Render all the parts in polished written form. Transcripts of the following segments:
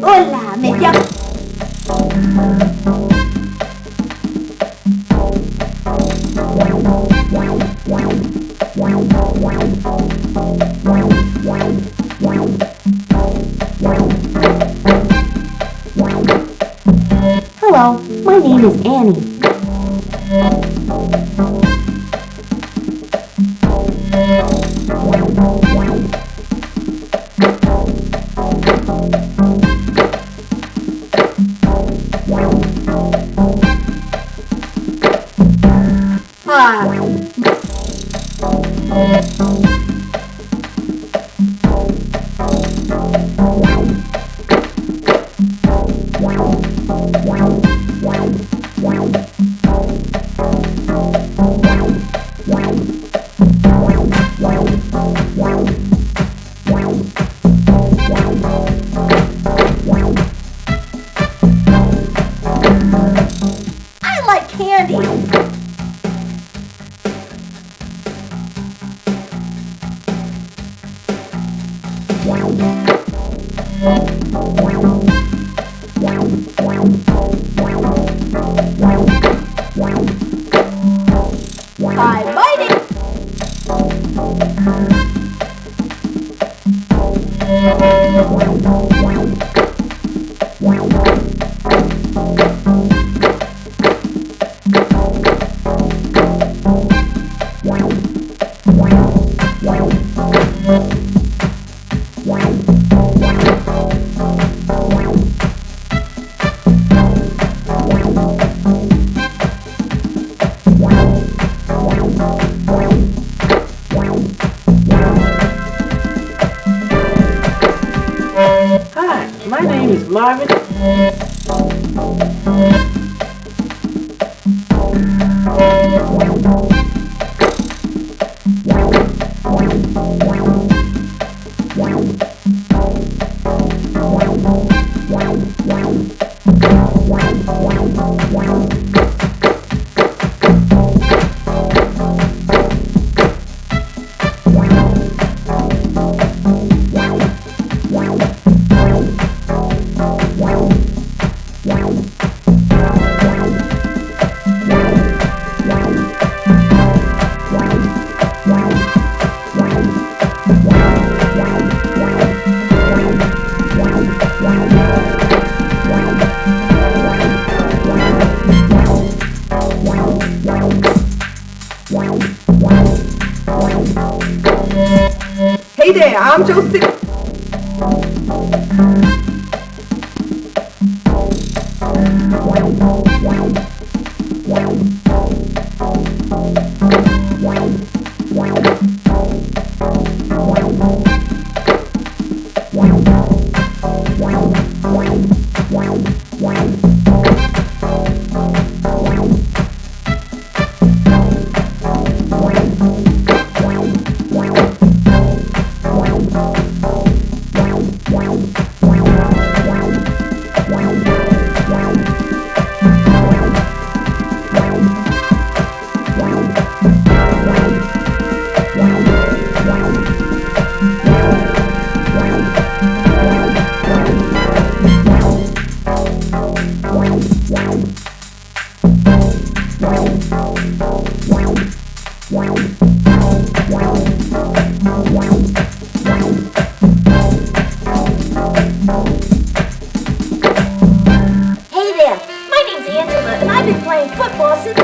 Hola, me llamo... Hello, my name is Annie. I like candy. I bite it. Hi, my name is Marvin. Hey there, I'm Josie. Hey there, my name's Angela, and I've been playing football since...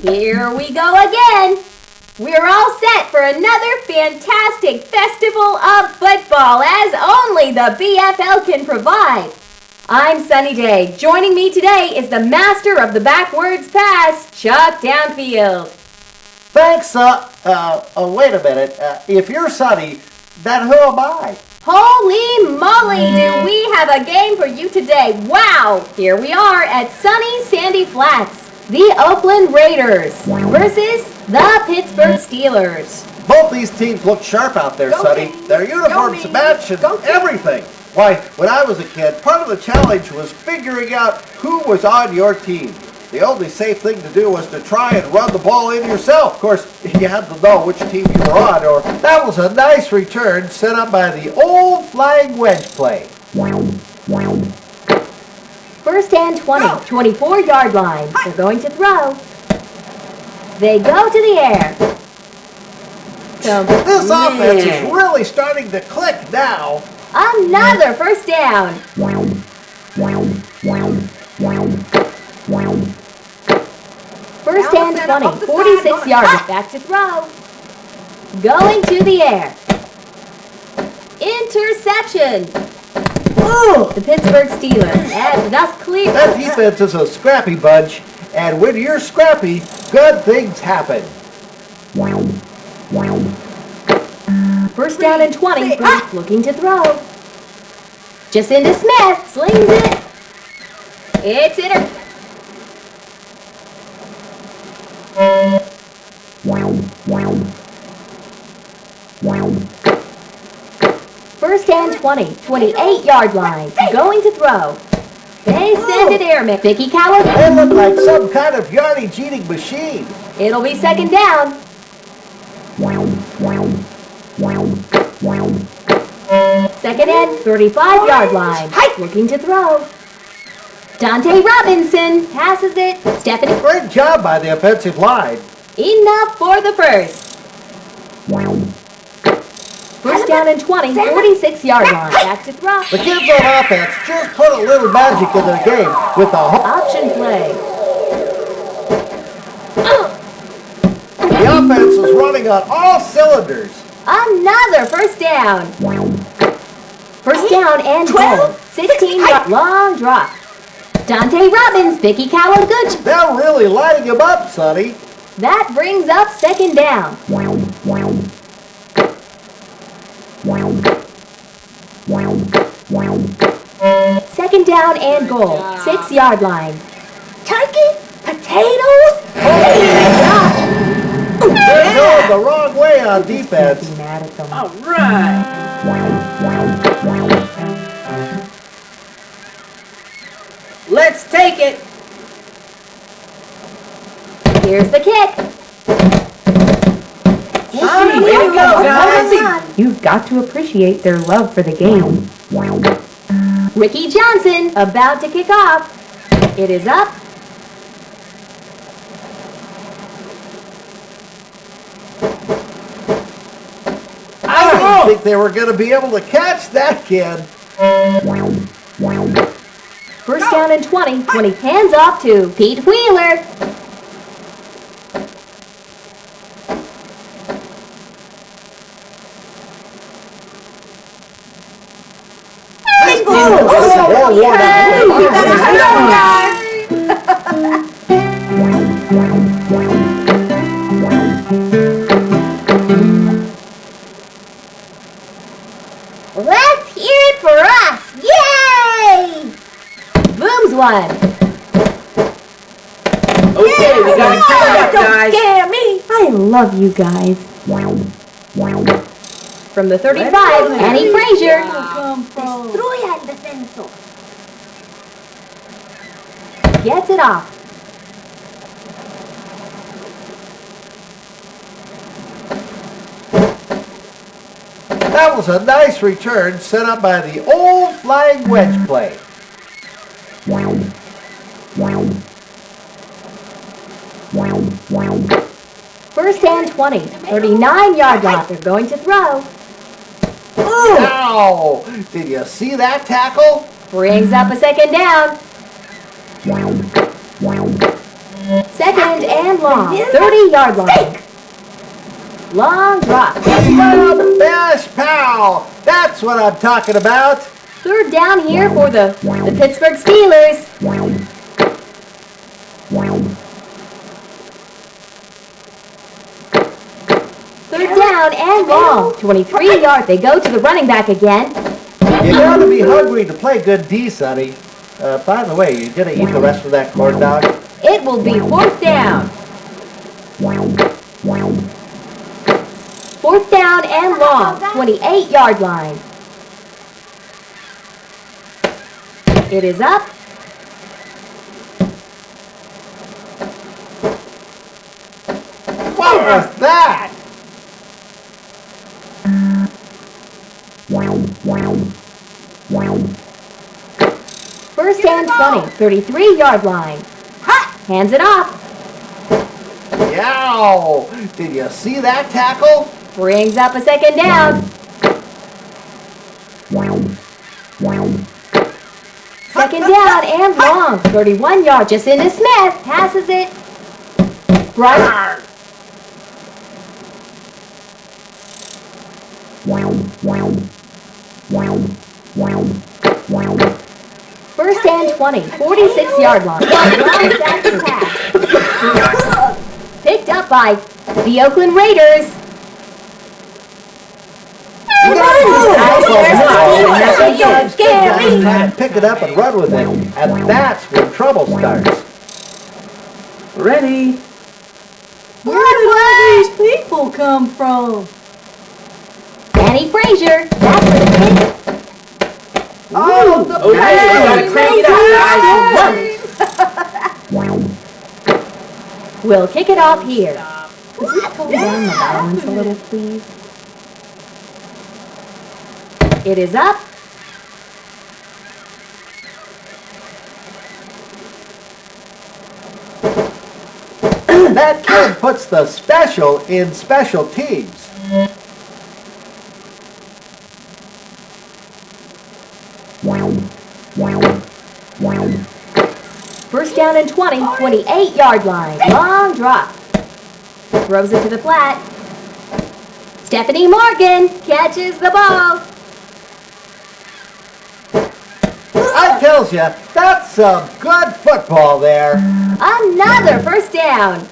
Here we go again. We're all set for another fantastic festival of football as only the BFL can provide. I'm Sunny Day. Joining me today is the master of the backwards pass, Chuck Downfield. Thanks, wait a minute. If you're Sonny, then who am I? Holy moly, do we have a game for you today. Wow! Here we are at sunny Sandy Flats. The Oakland Raiders versus the Pittsburgh Steelers. Both these teams look sharp out there, Go Sonny. team. Their uniforms Go match and Go team. everything. Why, when I was a kid, part of the challenge was figuring out who was on your team. The only safe thing to do was to try and run the ball in yourself. Of course, you had to know which team you were on, or that was a nice return set up by the old flying wedge play. First and 20, 24-yard line. They're going to throw. They go to the air. This offense is really starting to click now. Another first down. First and 20, 46 yards. Back to throw. Going to the air. Interception. Ooh, the Pittsburgh Steelers as the dust clears. That defense is a scrappy bunch, and when you're scrappy, good things happen. First down and 20, looking to throw. Jacinda Smith slings it. It's inter... First and 20, 28-yard line, going to throw. They send it airman. Vicky Coward. They look like some kind of yardage-eating machine. It'll be second down. Second and 35-yard line, looking to throw. Dante Robinson passes it. Stephanie. Great job by the offensive line. Enough for the first. First down and 20, 46-yard line. Back to throw. The kids on offense just put a little magic in their game with the Option play. The offense is running on all cylinders. Another first down. First down and goal. 16-yard long drop. Dante Robbins, Vicky Coward-Gooch. They're really lighting him up, Sonny. That brings up second down. Second down and goal. 6-yard line. Turkey? Potatoes? They're going the wrong way on defense. Be mad at them. All right. Let's take it. Here's the kick. Way to go, guys. You've got to appreciate their love for the game. Ricky Johnson about to kick off. It is up. I didn't think they were going to be able to catch that kid. First down and 20. 20 hands off to Pete Wheeler. Let's hear it for us! Yay! Booms one. Okay, we gotta keep it up, Don't guys. scare me! I love you guys. From the 35, Annie Frazier. Destruya el defenso. Gets it off. That was a nice return set up by the old flying wedge play. First and 20. 39-yard line. They're going to throw. Ow! Did you see that tackle? Brings up a second down. Second and long. 30-yard line. Long drop. Best pal! That's what I'm talking about. Third down here for the Pittsburgh Steelers. Third down and long. 23 yards. They go to the running back again. You gotta be hungry to play good D, Sonny. By the way, you gonna eat the rest of that corn dog? It will be fourth down. Fourth down and long. 28-yard line. It is up. What was that? First and 20. 33-yard line. Hands it off. Yow! Did you see that tackle? Brings up a second down. Second down and long. 31 yards. Just into Smith. Passes it. Right. First and 20. 46-yard line. Long back to pass. Picked up by the Oakland Raiders. Trying to pick it up and run with it, and that's when trouble starts. Ready? Where did all these people come from? Annie Frazier. That's for the kids. Oh, nice. We gotta crank it up, guys. We'll kick it off here. Could you tone down the violence a little, please? It is up. That kid puts the special in special teams. First down and 20, 28-yard line. Long drop. Throws it to the flat. Stephanie Morgan catches the ball. I tells you, that's some good football there. Another first down.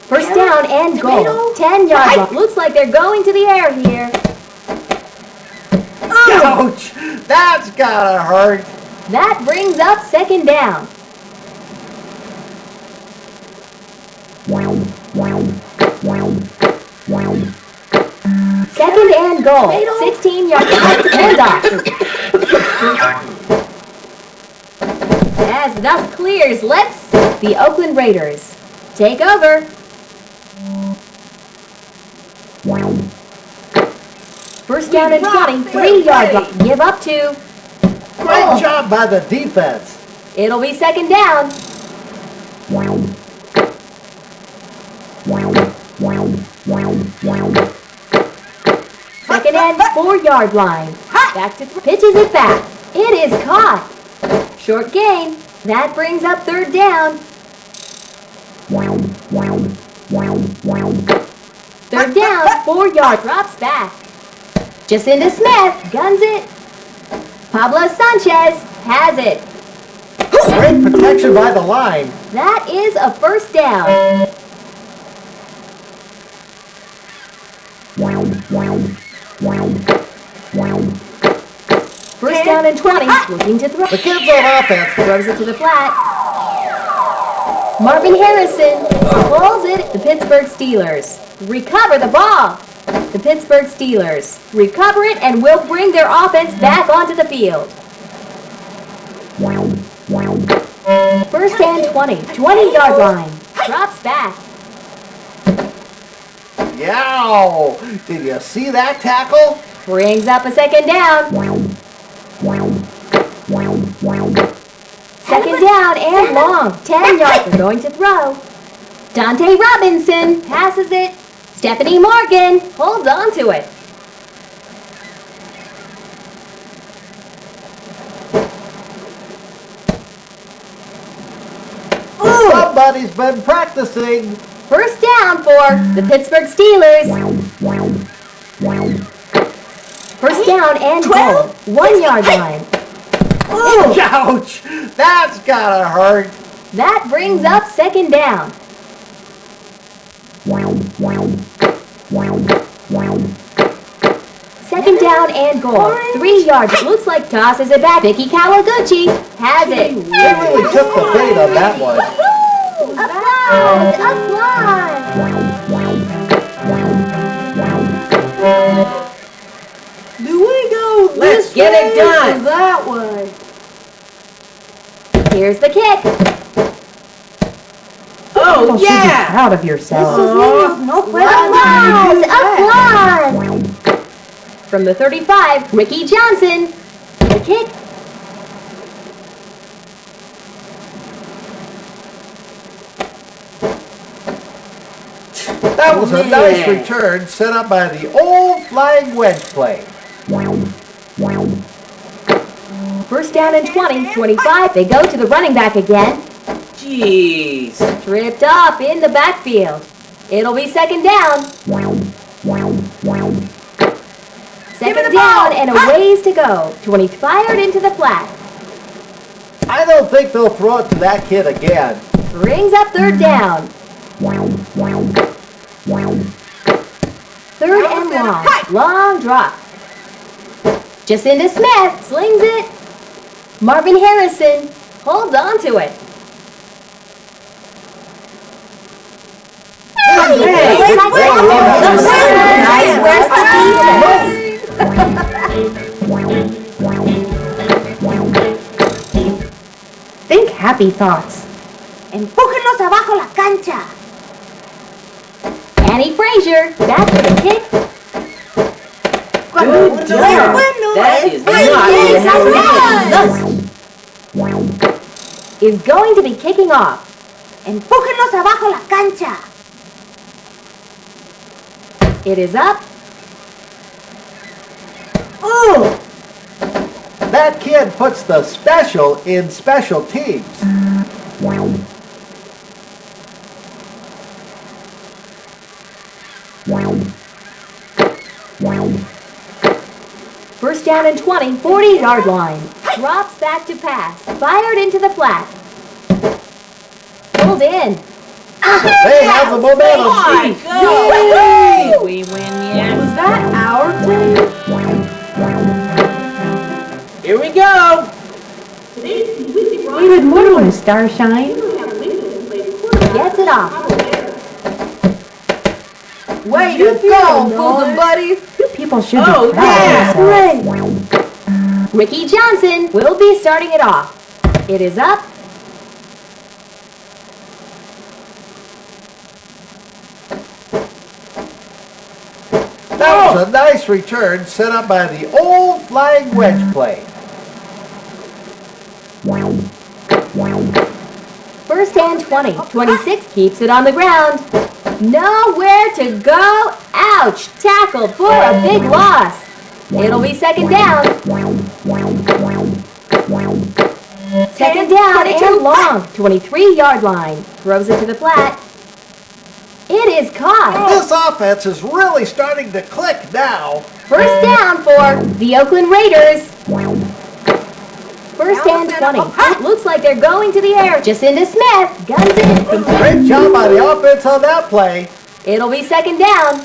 First down and goal. 10-yard line. Looks like they're going to the air here. Ouch! That's gotta hurt. That brings up second down. Second and goal. 16-yard handoff. As the dust clears, let's the Oakland Raiders take over. down and 20, 3-yard line. Give up 2. Great job by the defense. It'll be second down. Second and 4-yard line. Back to pitches it back. It is caught. Short gain. That brings up third down. Third down, 4-yard, drops back. Jacinda Smith guns it. Pablo Sanchez has it. Great protection by the line. That is a first down. First down and 20, looking to throw. The kids on offense. Throws it to the flat. Marvin Harrison pulls it. The Pittsburgh Steelers recover the ball. The Pittsburgh Steelers recover it and will bring their offense back onto the field. First and 20, 20-yard line. Drops back. Yow! Did you see that tackle? Brings up a second down. Second down and long. 10 yards. They're going to throw. Dante Robinson passes it. Stephanie Morgan holds on to it. Somebody's been practicing. First down for the Pittsburgh Steelers. First down and goal. 1-yard line. Ouch! That's gotta hurt. That brings up second down. Second down and goal. 3 yards. It looks like tosses it back. Vicky Kawaguchi has it. They really took the bait on that one. Applause! Applause! Do we go Let's this get it way done. or that way? Here's the kick. Oh, yeah. Proud of yourself. Applause! Applause! From the 35, Ricky Johnson. The kick. That was a nice return set up by the old flying wedge play. First down and 20, 25. They go to the running back again. Jeez. Tripped up in the backfield. It'll be second down. Second down and a ways to go. 20 fired into the flat. I don't think they'll throw it to that kid again. Brings up third down. Third and long. Long drop. Jacinda Smith slings it. Marvin Harrison holds on to it. Nice, where's the defense? Think happy thoughts. Empújenlos abajo la cancha. Annie Frazier, back for the kick. Good job. That is not Is going to be kicking off. Empújenlos abajo la cancha. It is up. Ooh! That kid puts the special in special teams. First down and 20, 40-yard line. Drops back to pass. Fired into the flat. Pulled in. They have the momentum. Yay! We win yet. Was that our team? Here we go. Good morning, Starshine. Gets it off. Way to go, Bosom buddies. People should Oh, be proud yeah. of themselves. Ricky Johnson will be starting it off. It is up. That was a nice return set up by the old flying wedge play. First and 20. 26 keeps it on the ground. Nowhere to go. Ouch. Tackled for a big loss. It'll be second down. Second down and long. 23-yard line. Throws it to the flat. It is caught. This offense is really starting to click now. First down for the Oakland Raiders. First and 20. It looks like they're going to the air. Jacinda Smith guns it. Complete. Great job by the offense on that play. It'll be second down.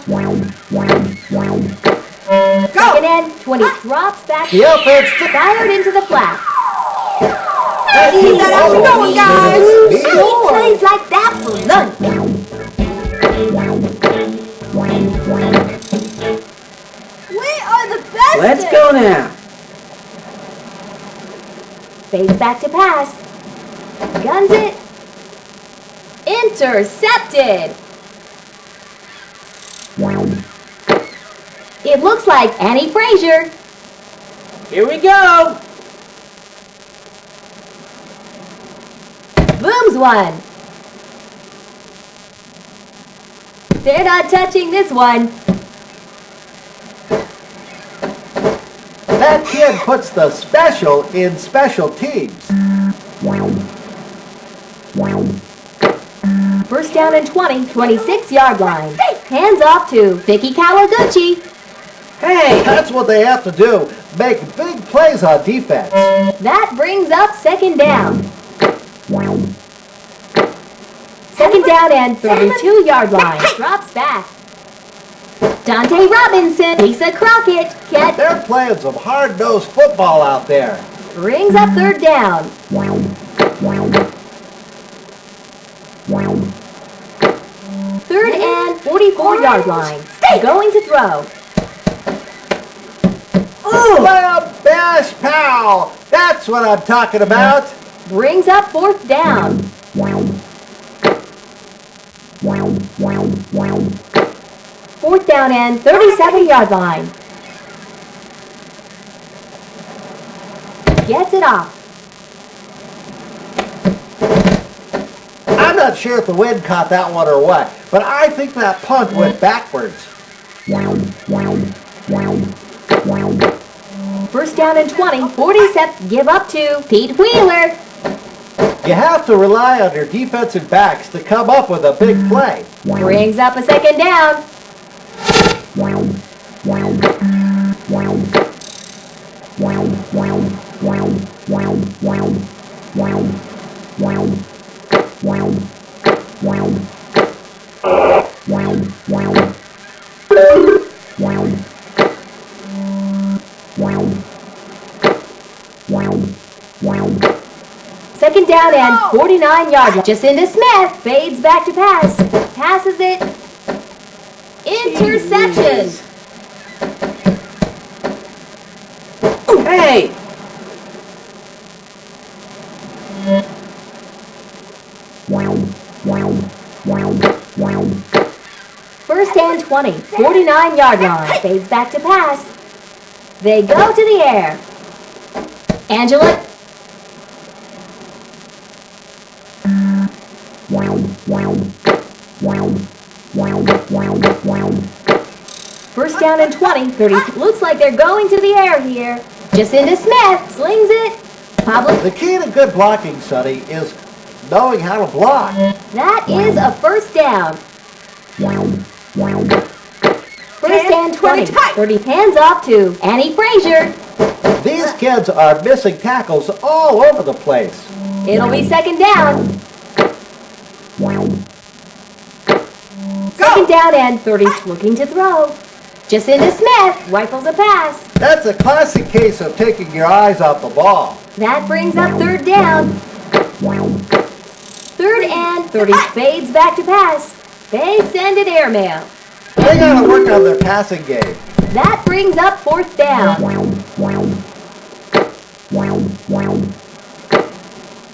Second and 20. Drops back. The offense Fired into the flat. Keep that how we going, guys. He plays like that for lunch. We are the best. Let's go now. Fades back to pass. Guns it. Intercepted. It looks like Annie Frazier. Here we go. Booms one. They're not touching this one. That kid puts the special in special teams. First down and 20, 26-yard line. Hands off to Vicky Kawaguchi. Hey. That's what they have to do. Make big plays on defense. That brings up second down. Second down and 32-yard line. Drops back. Dante Robinson, Lisa Crockett, They're playing some hard-nosed football out there. brings up third down. Third and 44-yard line. Going to throw. Slam, bash, pow. That's what I'm talking about. Brings up fourth down. Fourth down and 37-yard line. Gets it off. I'm not sure if the wind caught that one or what, but I think that punt went backwards. First down and 20. 47. Give up to Pete Wheeler. You have to rely on your defensive backs to come up with a big play. Brings up a second down. Second down and 49-yard line. Jacinda Smith fades back to pass. Passes it. Interception. Hey. First and 20. 49-yard line. Fades back to pass. They go to the air. Angela. First down and 20, 30. Looks like they're going to the air here. Jacinda Smith slings it. Pablo. The key to good blocking, Sonny, is knowing how to block. That is a first down. First and 20, 30. Hands off to Annie Frazier. These kids are missing tackles all over the place. It'll be second down. Second down and 30. Looking to throw. Jacinda Smith rifles a pass. That's a classic case of taking your eyes off the ball. That brings up third down. Third and 30. Fades back to pass. They send it airmail. They gotta work on their passing game. That brings up fourth down.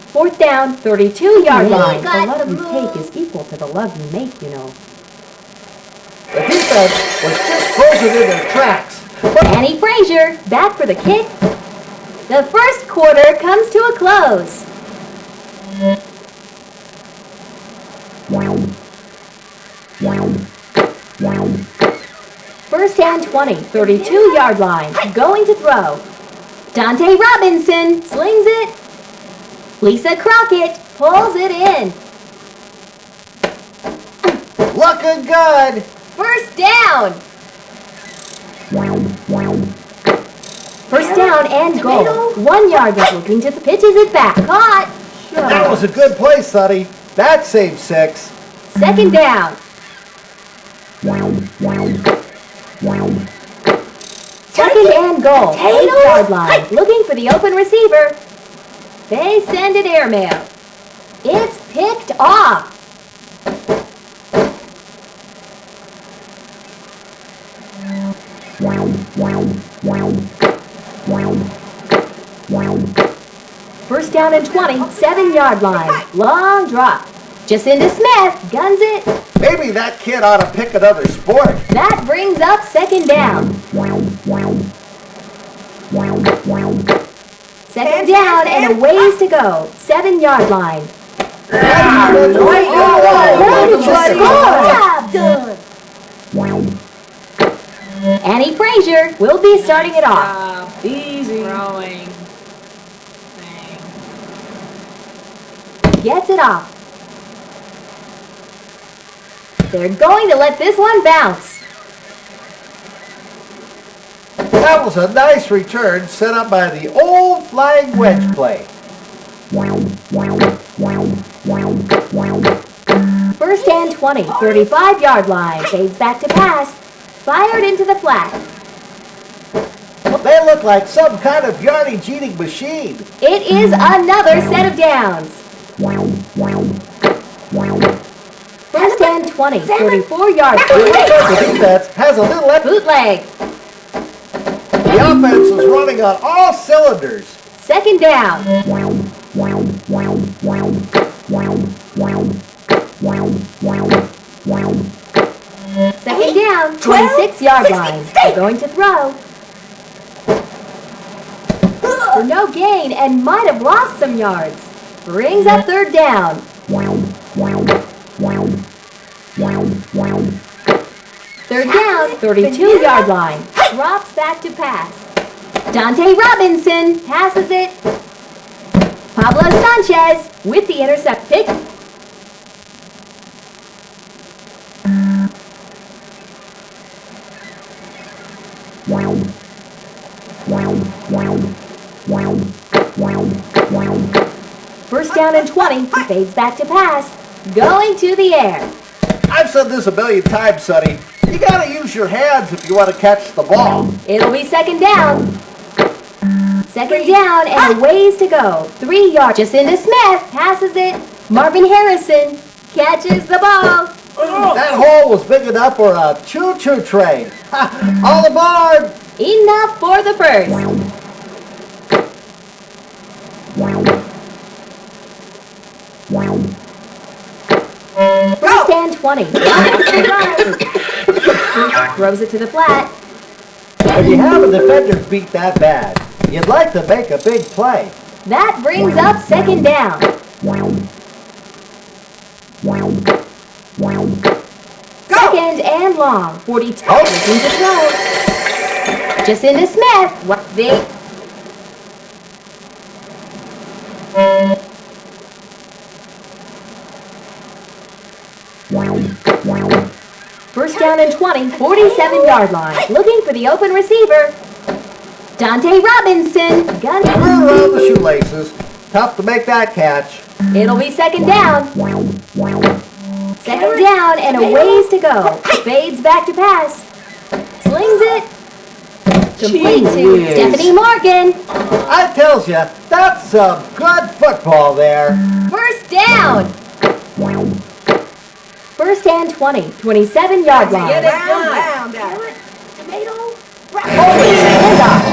Fourth down, 32-yard line. The love you take is equal to the love you make, you know. The defense offense was just frozen in their tracks. Annie Frazier back for the kick. The first quarter comes to a close. First and 20, 32-yard line. Going to throw. Dante Robinson slings it. Lisa Crockett pulls it in. Looking good. First down. First down and goal. 1 yard is looking to the pitches it back. Caught. That was a good play, Sonny. That saved 6. Second down. Second and goal. 8-yard line. Looking for the open receiver. They send it airmail. It's picked off. First down and 20, 7-yard line. Long drop. Jacinda Smith guns it. Maybe that kid ought to pick another sport. That brings up second down. Second down and a ways to go. 7-yard line. Annie Frazier will be starting it off. Easy. Throwing. Gets it off. They're going to let this one bounce. That was a nice return set up by the old flying wedge play. First and 20, 35-yard line. Fades back to pass. Fired into the flat. They look like some kind of yardage eating machine. It is another set of downs. First and 20, 34-yard line. The defense has a little Bootleg. The offense is running on all cylinders. Second down. Second down, 26-yard line. They're going to throw. For no gain and might have lost some yards. Brings up third down. Third down, 32-yard line. Drops back to pass. Dante Robinson passes it. Pablo Sanchez with the intercept pick. First down and 20, fades back to pass. Going to the air. I've said this a million times, Sonny. You gotta use your hands if you want to catch the ball. It'll be second down. Second down and a ways to go. 3 yards. Jacinda Smith passes it. Marvin Harrison catches the ball. That hole was big enough for a choo-choo train. All aboard! Enough for the first. First and 20. Throws it to the flat. When you have a defender beat that bad, you'd like to make a big play. That brings up second down. Second and long. 42. Looking to throw. Jacinda Smith. What they? First down and 20, 47-yard line. Looking for the open receiver. Dante Robinson. Gun. Right around the shoelaces. Tough to make that catch. It'll be second down. Second down and a ways to go. Fades back to pass. Slings it. Complete to Stephanie Morgan. I tells ya, that's some good football there. First down. First and 20, 27-yard line. Round. Tomato. Holy handoff.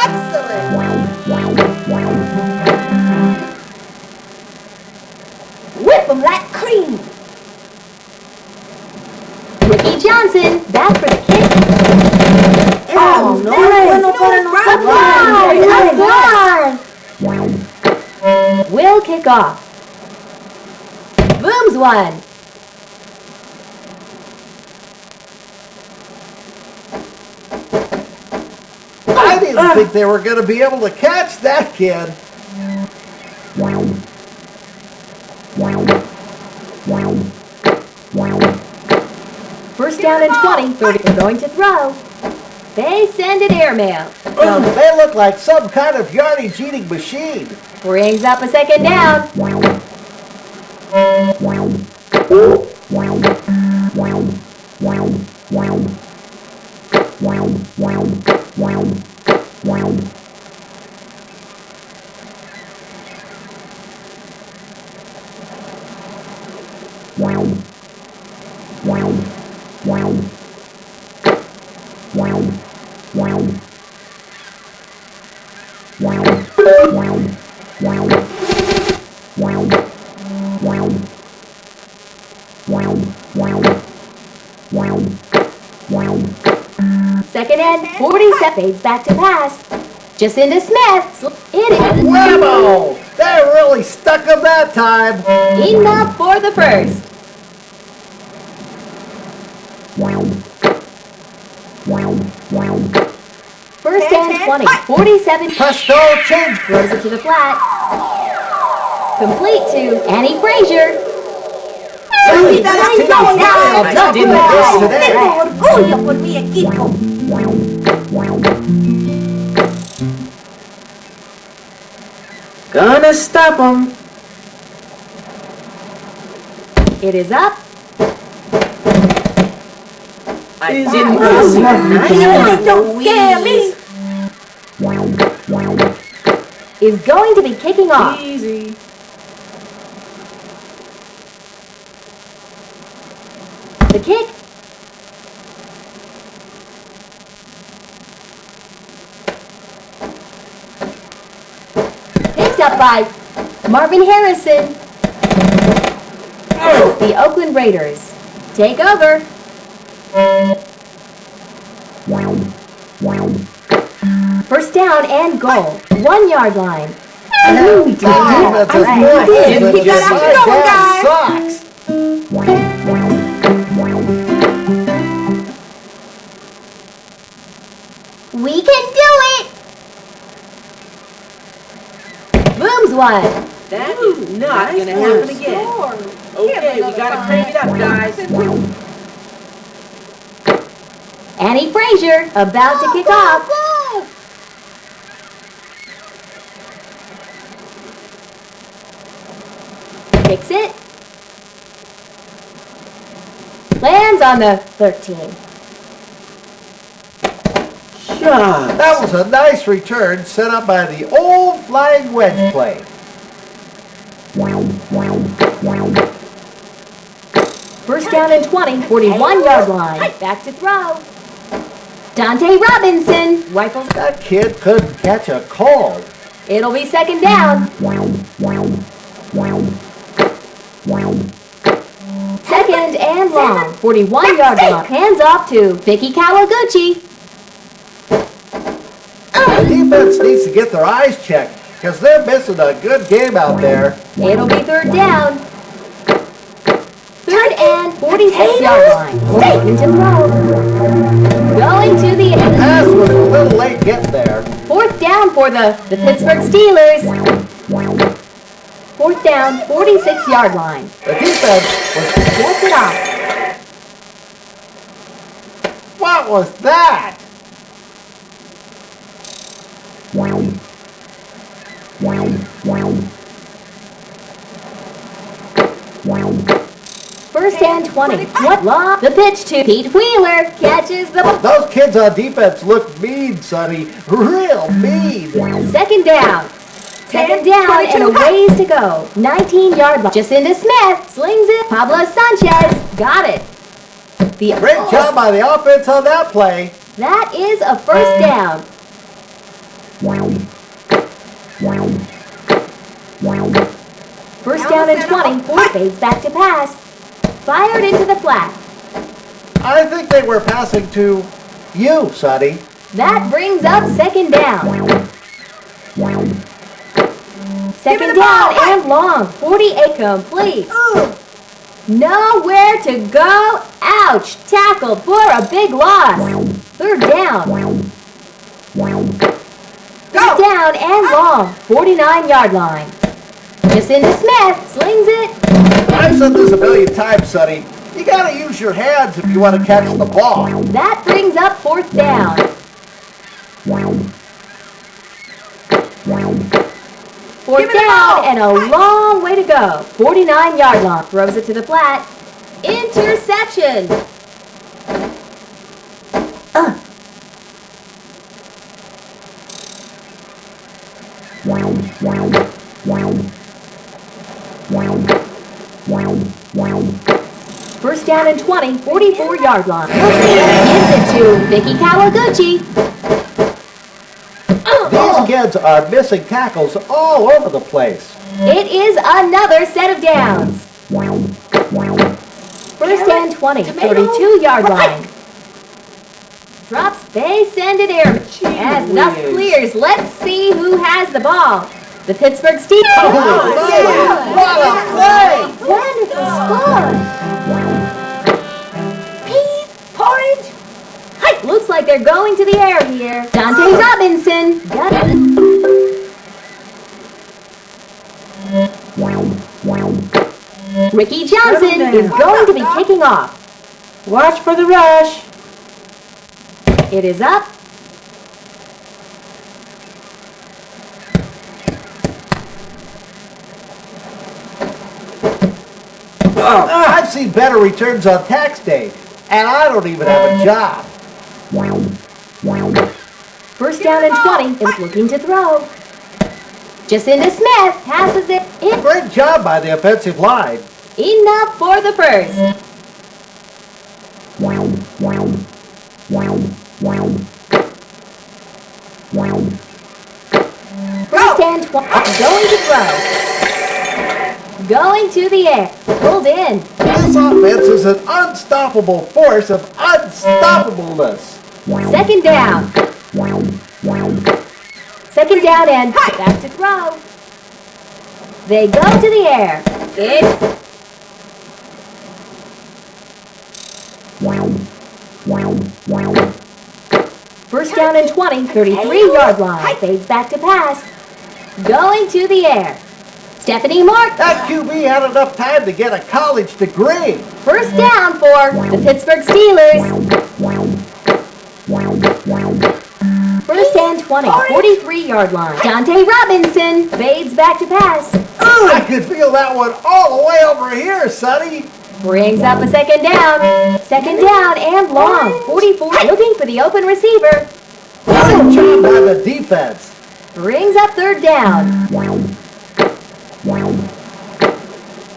Excellent. Johnson, back for the kick. Oh, no, bueno para nosotros. Will kick off. Booms one. I didn't think they were going to be able to catch that kid. First down and 20. 30. They're going to throw. They send it airmail. They look like some kind of yardage eating machine. Brings up a second down. Second and 47. Fades back to pass. Jacinda Smith. It is Whammo! They really stuck him that time. enough for the first. First and 20. 47. Presto, change. Throws it to the flat. Complete to Annie Frazier. Tengo orgullo por mi equipo. Gonna stop him. It is up. I Is didn't it really see Please don't scare me. Is going to be kicking off. Easy. The kick. Picked up by Marvin Harrison. The Oakland Raiders take over. First down and goal. 1 yard line. That's did. Keep that up, Socks. We can do it! Booms one. That is not gonna happen again. Okay, we gotta crank it up, guys. Annie Frazier about to kick off. Kicks it. Lands on the 13. Shucks. That was a nice return set up by the old flying wedge play. First down and 20, 41 yard line. Back to throw. Dante Robinson rifles. That kid couldn't catch a cold. It'll be second down. Second and long, 41 yard line. Hands off to Vicky Kawaguchi. The defense needs to get their eyes checked because they're missing a good game out there. It'll be third down. Third and 46 yard line. Looking to throw. Going to the end. Pass was a little late getting there. Fourth down for the Pittsburgh Steelers. Fourth down, 46 yard line. The defense was... Gets it off. What was that? First and 20. What law? The pitch to Pete Wheeler. Catches the ball. Those kids on defense look mean, Sonny. Real mean. Second down. Second down and a ways to go. 19 yard line. Jacinda Smith slings it. Pablo Sanchez got it. Great job by the offense on that play. That is a first down. First down and 20. Ford fades back to pass. Fired into the flat. I think they were passing to you, Sonny. That brings up second down. Second down and long. 48 complete. Nowhere to go. Ouch. Tackled for a big loss. Third down. Third down and long. 49-yard line. Just into Smith. Slings it. I've said this a million times, Sonny. You gotta use your hands if you want to catch the ball. That brings up fourth down. Fourth down and a long way to go. 49-yard line. Throws it to the flat. Interception. First down and 20, 44-yard line. Gives it to Vicky Kawaguchi. These kids are missing tackles all over the place. It is another set of downs. First and 20, 32-yard line. Drops base and it air. As thus clears, let's see who has the ball. The Pittsburgh Steelers. What a play! Wonderful score. Porridge. Hi. Looks like they're going to the air here. Dante Robinson. Got it. Ricky Johnson is going to be kicking off. Watch for the rush. It is up. I've seen better returns on tax day, and I don't even have a job. First down and 20. It's looking to throw. Just into Smith. Passes it in. Great job by the offensive line. Enough for the first. First and 20. Going to throw. Going to the air. Pulled in. This offense is an unstoppable force of unstoppableness. Second down. Second down and back to throw. They go to the air. It's first down and 20, 33-yard line. Fades back to pass. Going to the air. Stephanie Mark. That QB had enough time to get a college degree. First down for the Pittsburgh Steelers. First and 20, 43-yard line. Dante Robinson fades back to pass. I could feel that one all the way over here, Sonny. Brings up a second down. Second down and long. 44 looking for the open receiver. Good job by the defense. Brings up third down.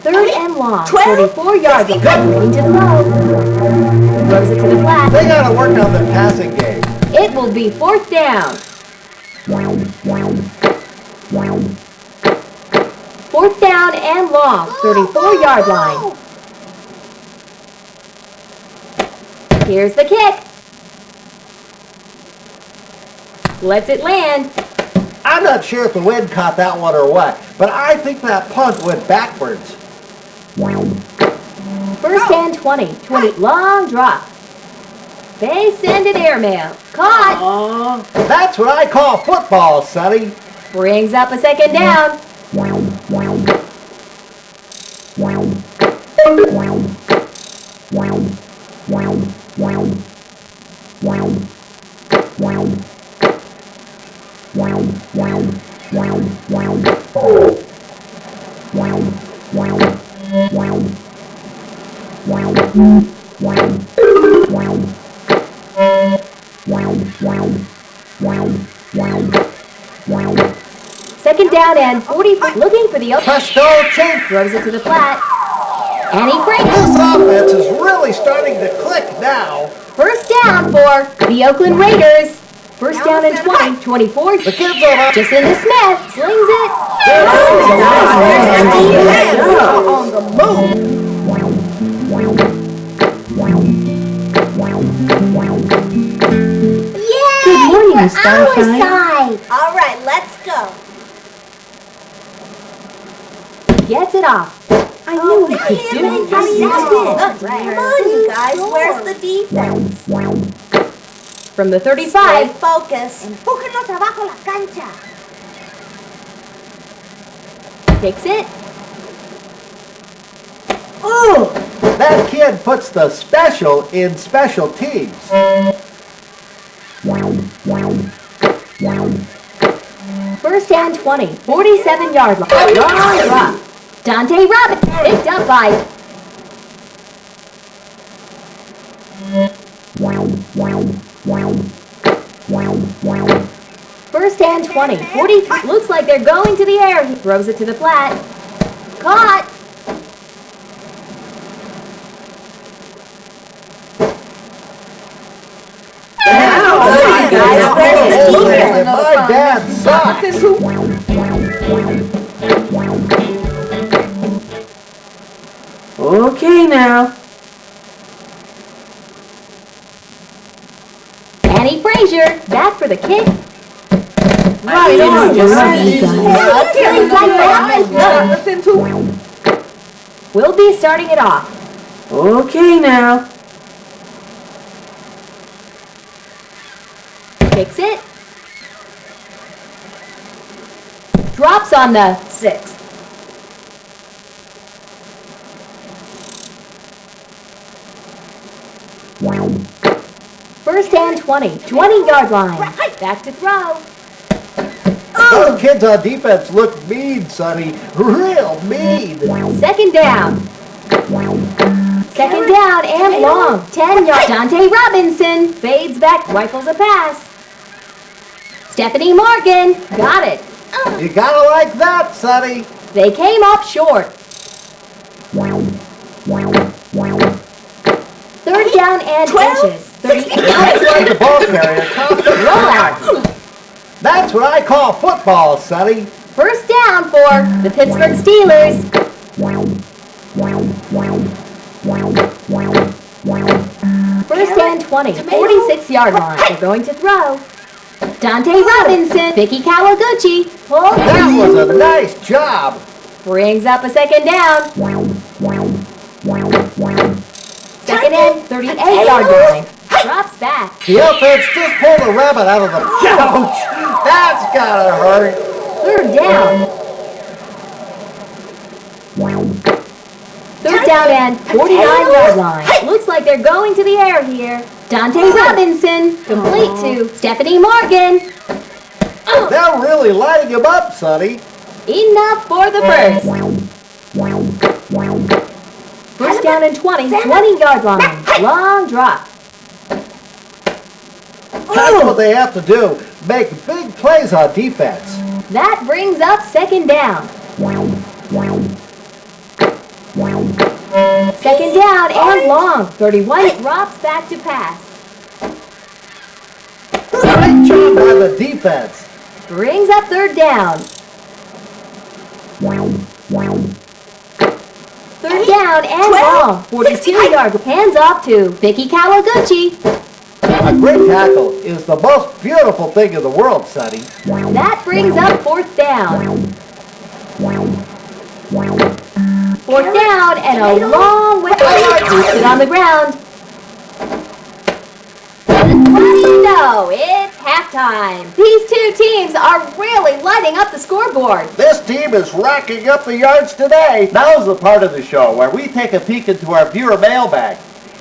Third and long. 44-yard line. Looking to throw. Throws it to the flat. They got to work on their passing game. It will be fourth down. Fourth down and long. 34-yard line. Here's the kick. Lets it land. I'm not sure if the wind caught that one or what, but I think that punt went backwards. First and 20. Long drop. Base ended airmail. Caught. That's what I call football, Sonny. Brings up a second down. Second down and 40. Looking for the open. Presto change. Throws it to the flat. And he breaks. This offense is really starting to click now. First down for the Oakland Raiders. First down and 20, 24. The kids are Just into Smith. Slings it. On the move. our side. All right, let's go. Gets it off. I knew we could do it. Come on, you guys. Where's the defense? From the Stay 35. focused. Empújenos abajo la cancha. Takes it. Oh, that kid puts the special in special teams. First and 20. 47-yard line. Long drop. Dante Robin picked up by. First and 20. 43. Looks like they're going to the air. He throws it to the flat. Caught. My dad sucks. Okay now. Annie Frazier back for the kick. Right on, We'll be starting it off. Okay now. Kicks it. Drops on the 6. First and 20. 20-yard line. Back to throw. Those kids on defense look mean, Sonny. Real mean. Second down. Second down and long. 10-yard. Dante Robinson fades back, rifles a pass. Stephanie Morgan got it. You gotta like that, Sonny. They came up short. Third down and inches. 38. That's like the ball carrier. Rollout. That's what I call football, Sonny. First down for the Pittsburgh Steelers. First and 20. 46-yard line. They're going to throw. Dante Robinson. Vicky Kawaguchi. Pulled That was a nice job. Brings up a second down. Second and 38-yard line. Drops back. The offense just pulled a rabbit out of the couch. That's gotta hurt. Third down. Third down and 49-yard line. Looks like they're going to the air here. Dante Robinson. Complete to Stephanie Morgan. They're really lighting him up, Sonny. Enough for the first. First down and 20. 20-yard line. Long drop. That's what they have to do. Make big plays on defense. That brings up second down. Second down and long. 31 drops back to pass. Great job by the defense. Brings up third down. Third down and long. 42-yard. Hands off to Vicky Kawaguchi. A great tackle is the most beautiful thing in the world, Sonny. That brings up fourth down. Fourth down and a long way. Keeps it on the ground. What do you know? It's halftime. These two teams are really lighting up the scoreboard. This team is racking up the yards today. Now's the part of the show where we take a peek into our viewer mailbag.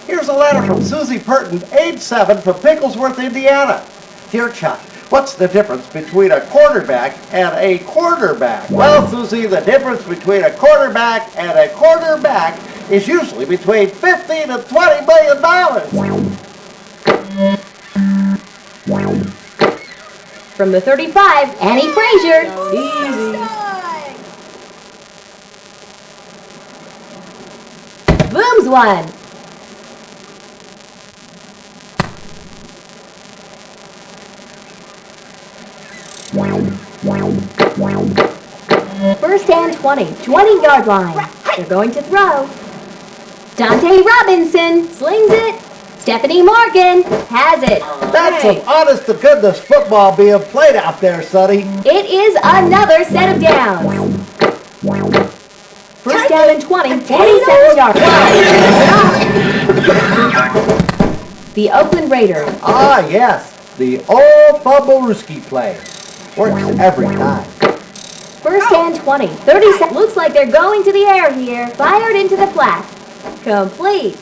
Here's a letter from Susie Purton, age 7, from Picklesworth, Indiana. Dear Chuck, what's the difference between a quarterback and a quarterback? Well, Susie, the difference between a quarterback and a quarterback is usually between $15 and $20 million. From the 35, Annie Frazier. Booms one. First and 20, 20-yard line. They're going to throw. Dante Robinson slings it. Stephanie Morgan has it. That's some honest-to-goodness football being played out there, Sonny. It is another set of downs. First down and 20, 47 yards. The Oakland Raiders. Ah, yes. The old Bubba-Rooski play. Works every time. First and 20, 30 seconds. Looks like they're going to the air here. Fired into the flat. Complete.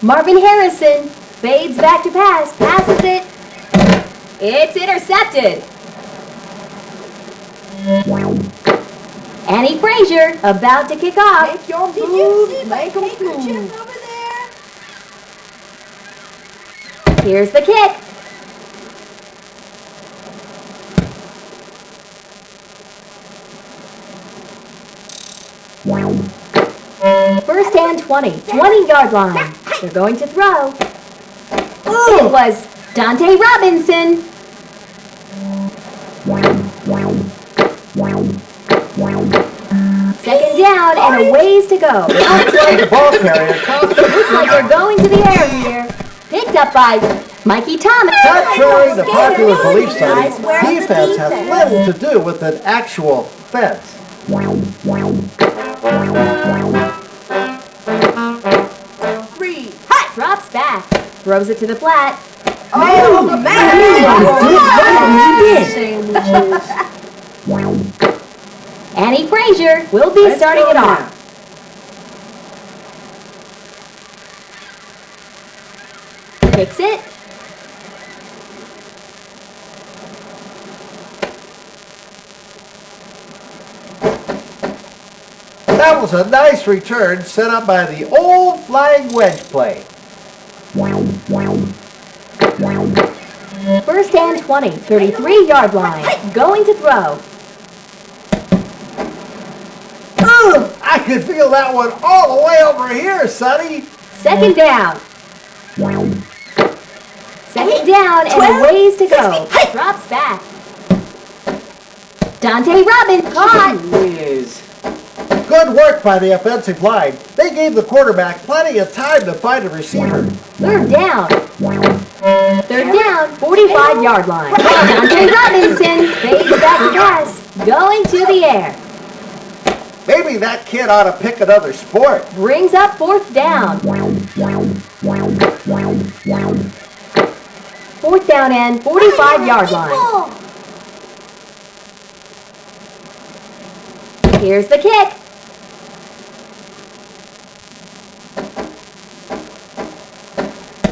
Marvin Harrison fades back to pass, passes it. It's intercepted. Annie Frazier about to kick off. Make your move. Make them move. Over there. Here's the kick. First and 20, 20-yard line. They're going to throw. It was Dante Robinson. Second down and a ways to go. The ball carrier. Looks like they're going to the air here. Picked up by Mikey Thomas. Contrary to popular belief, Sonny, defense has little to do with an actual fence. Drops back. Throws it to the flat. Oh, man. Annie Frazier will be starting it off. Kicks it. That was a nice return set up by the old flying wedge play. First and 20, 33-yard line. Going to throw. I could feel that one all the way over here, Sonny. Second down. Second down and a ways to go. Drops back. Dante Robinson caught. Whiz. Good work by the offensive line. They gave the quarterback plenty of time to find a receiver. Third down. Third down, 45-yard line. Dante Robinson fades back to pass. Going to the air. Maybe that kid ought to pick another sport. Brings up fourth down. Fourth down and 45-yard line. Here's the kick.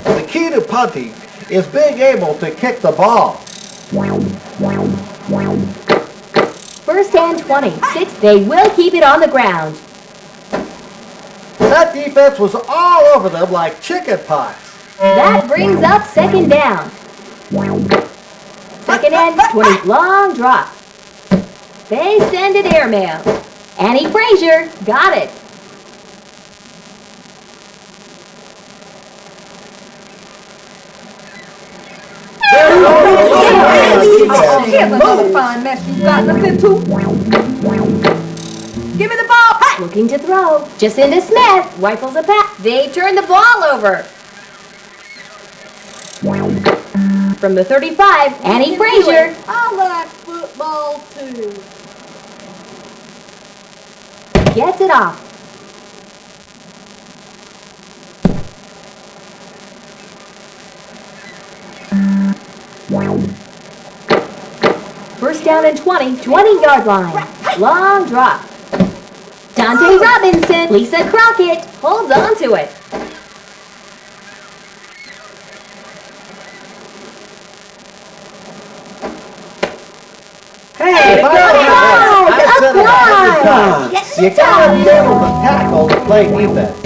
The key to punting is being able to kick the ball. First and 20, 6. They will keep it on the ground. That defense was all over them like chicken pox. That brings up second down. Second and 20, long drop. They send it airmail. Annie Frazier got it. Here's another fine mess you've gotten us into. Give me the ball. Hey. Looking to throw. Jacinda Smith rifles a pass. They turn the ball over. From the 35, Annie Frazier. I like football too. Gets it off. First down and 20, 20-yard line. Long drop. Dante Robinson, Lisa Crockett holds on to it. Hey, I said it every time. You gotta be able to tackle to play defense.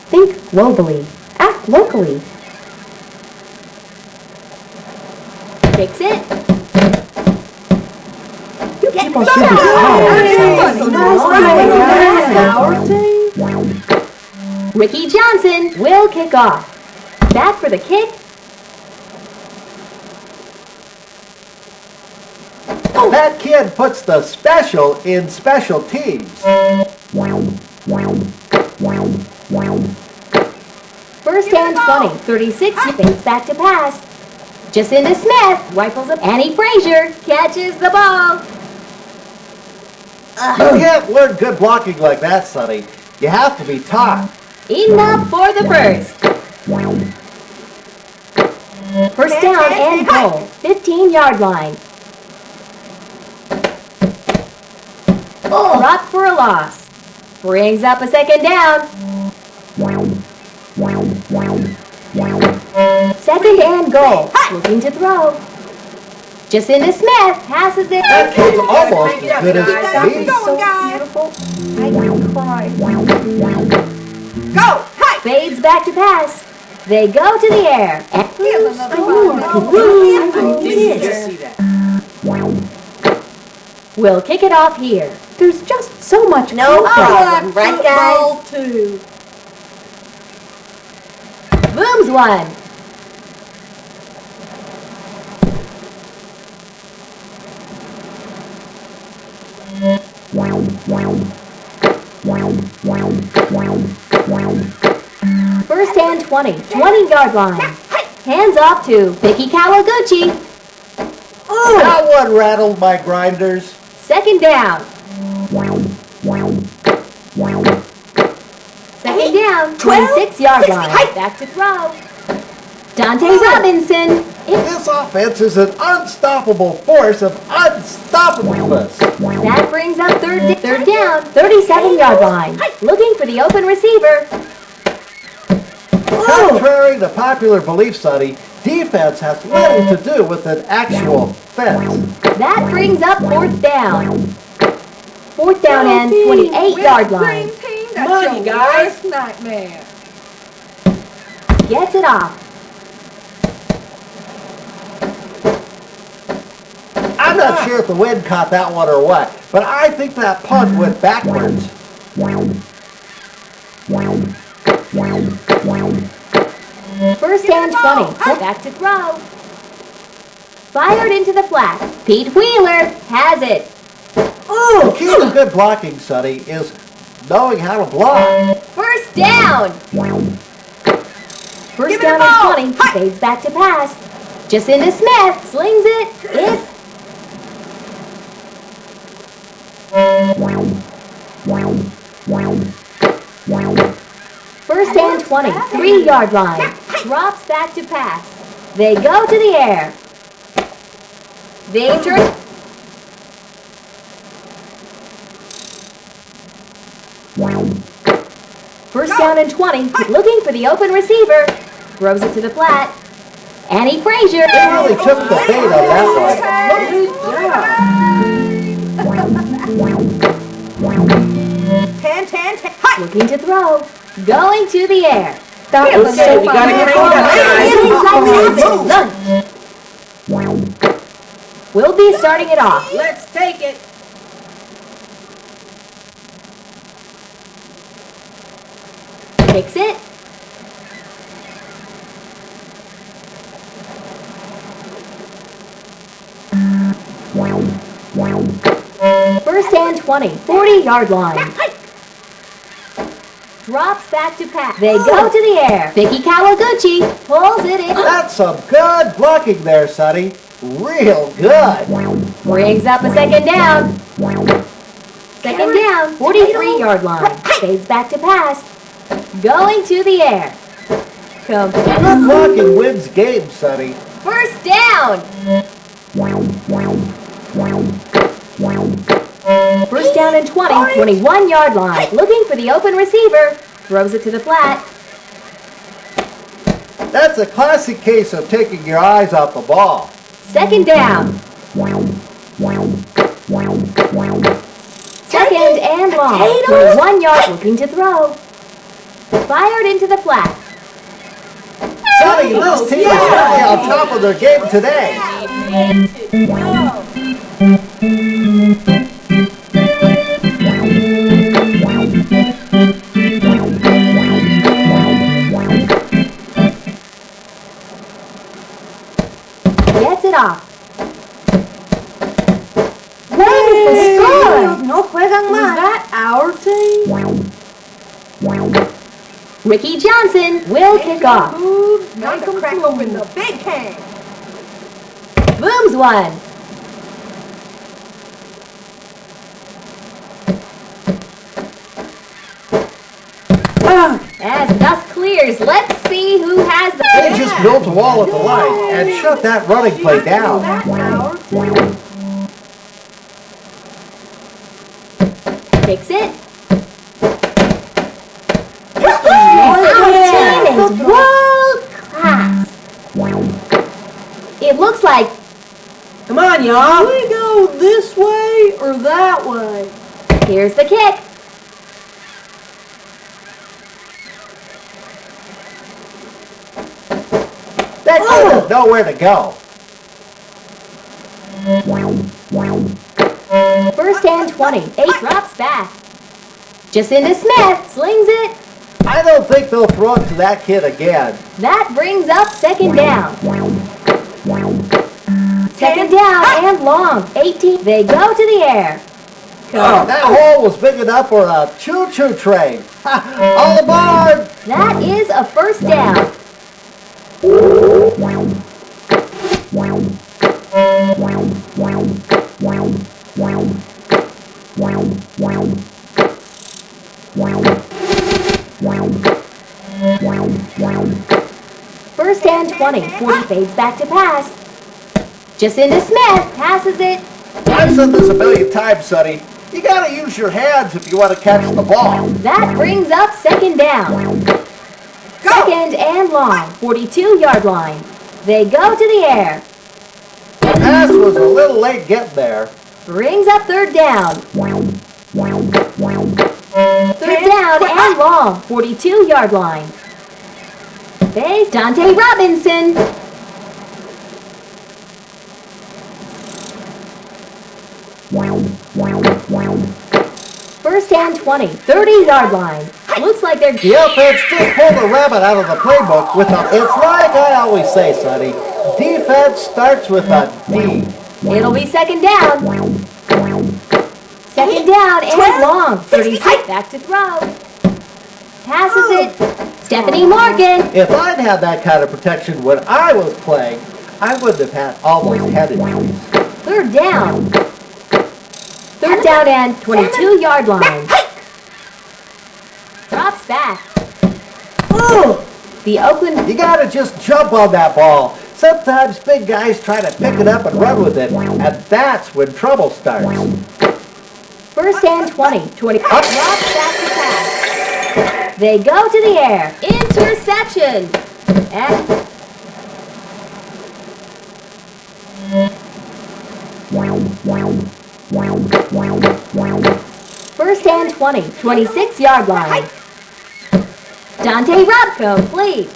Think globally. Act locally. Fix it. People should be proud. Our team. Ricky Johnson will kick off. Back for the kick. That kid puts the special in special teams. First and 20, 36, fades back to pass. Jacinda Smith rifles up. Annie Frazier catches the ball. You can't learn good blocking like that, Sonny. You have to be taught. Enough for the first. First down and goal, 15-yard line. Drop for a loss. Brings up a second down. Second and goal, looking to throw. Jacinda Smith passes it. That kid's almost as good as me. Going, guys. I can cry. Go. Hey. Fades back to pass. They go to the air. Here's another Did you just see that? We'll kick it off here. There's just so much No contact. problem, right, guys? Too. Booms one. First and 20, 20-yard line. Hands off to Vicky Kawaguchi. That one rattled my grinders. Second down. Second down, 26-yard line. Back to throw. Dante Robinson. This offense is an unstoppable force of unstoppableness. That brings up third down, 37-yard line. Looking for the open receiver. Contrary to popular belief, Sonny, defense has little to do with an actual fence. That brings up fourth down. Fourth down and 28-yard line. Money, guys. Nightmare. Gets it off. I'm not sure if the wind caught that one or what, but I think that punt went backwards. First and 20. Back to throw. Fired into the flat. Pete Wheeler has it. The key to good blocking, Sonny, is knowing how to block. First down. First down and 20. Fades back to pass. Jacinda Smith slings it. It's first and 20. 3-yard line. Drops back to pass. They go to the air. They turn. First down and 20. Looking for the open receiver. Throws it to the flat. Annie Frazier. They really took the bait on that one. 10. Looking to throw. Going to the air. That was so You gotta fun. crank Lunch. We'll be starting it off. Let's take it. Takes it. First and 20. 40-yard line. Drops back to pass. They go to the air. Vicky Kawaguchi pulls it in. That's some good blocking there, Sonny. Real good. Brings up a second down. Second down. 43-yard line. Fades back to pass. Going to the air. Good blocking wins games, Sonny. First down. First down and 20, 21-yard line. Looking for the open receiver. Throws it to the flat. That's a classic case of taking your eyes off the ball. Second down. Second and long. 21-yard. Looking to throw. Fired into the flat. Sonny, this team is really on top of their game today. the score. No juegan Was más. that our team? Ricky Johnson will kick off. Time to crack open the big can. Booms one. As dust clears, let's see who has the... They just built a wall at the line and shut that running play down. Fix it. Yeah. Our team is world class. It looks like Come on, y'all. Do we go this way or that way? here's the kick. That kid has nowhere to go. First and 20. 8 drops back. Jacinda Smith slings it. I don't think they'll throw it to that kid again. That brings up second down. Second down and long. 18. They go to the air. That hole was big enough for a choo-choo train. All aboard! That is a first down. First and 20. 40 fades back to pass. Jacinda Smith passes it. I've said this a million times, Sonny. You gotta use your hands if you want to catch the ball. That brings up second down. Second and long. 42-yard line. They go to the air. The pass was a little late getting there. Brings up third down. Third down and long. 42-yard line. Base Dante Robinson. First and 20. 30-yard line. Looks like they're... The offense just pulled a rabbit out of the playbook with a... It's like I always say, Sonny. Defense starts with a D. It'll be second down. Second down and long. 36. Back to throw. Passes it. Stephanie Morgan. If I'd had that kind of protection when I was playing, I wouldn't have had all those head injuries. Third down. Third down and 22-yard line. Drops back. The Oakland... You gotta just jump on that ball. Sometimes big guys try to pick it up and run with it, and that's when trouble starts. First and 20. 20. Drops back to pass. They go to the air. Interception. And... First and 20. 26-yard line. Dante Robb complete.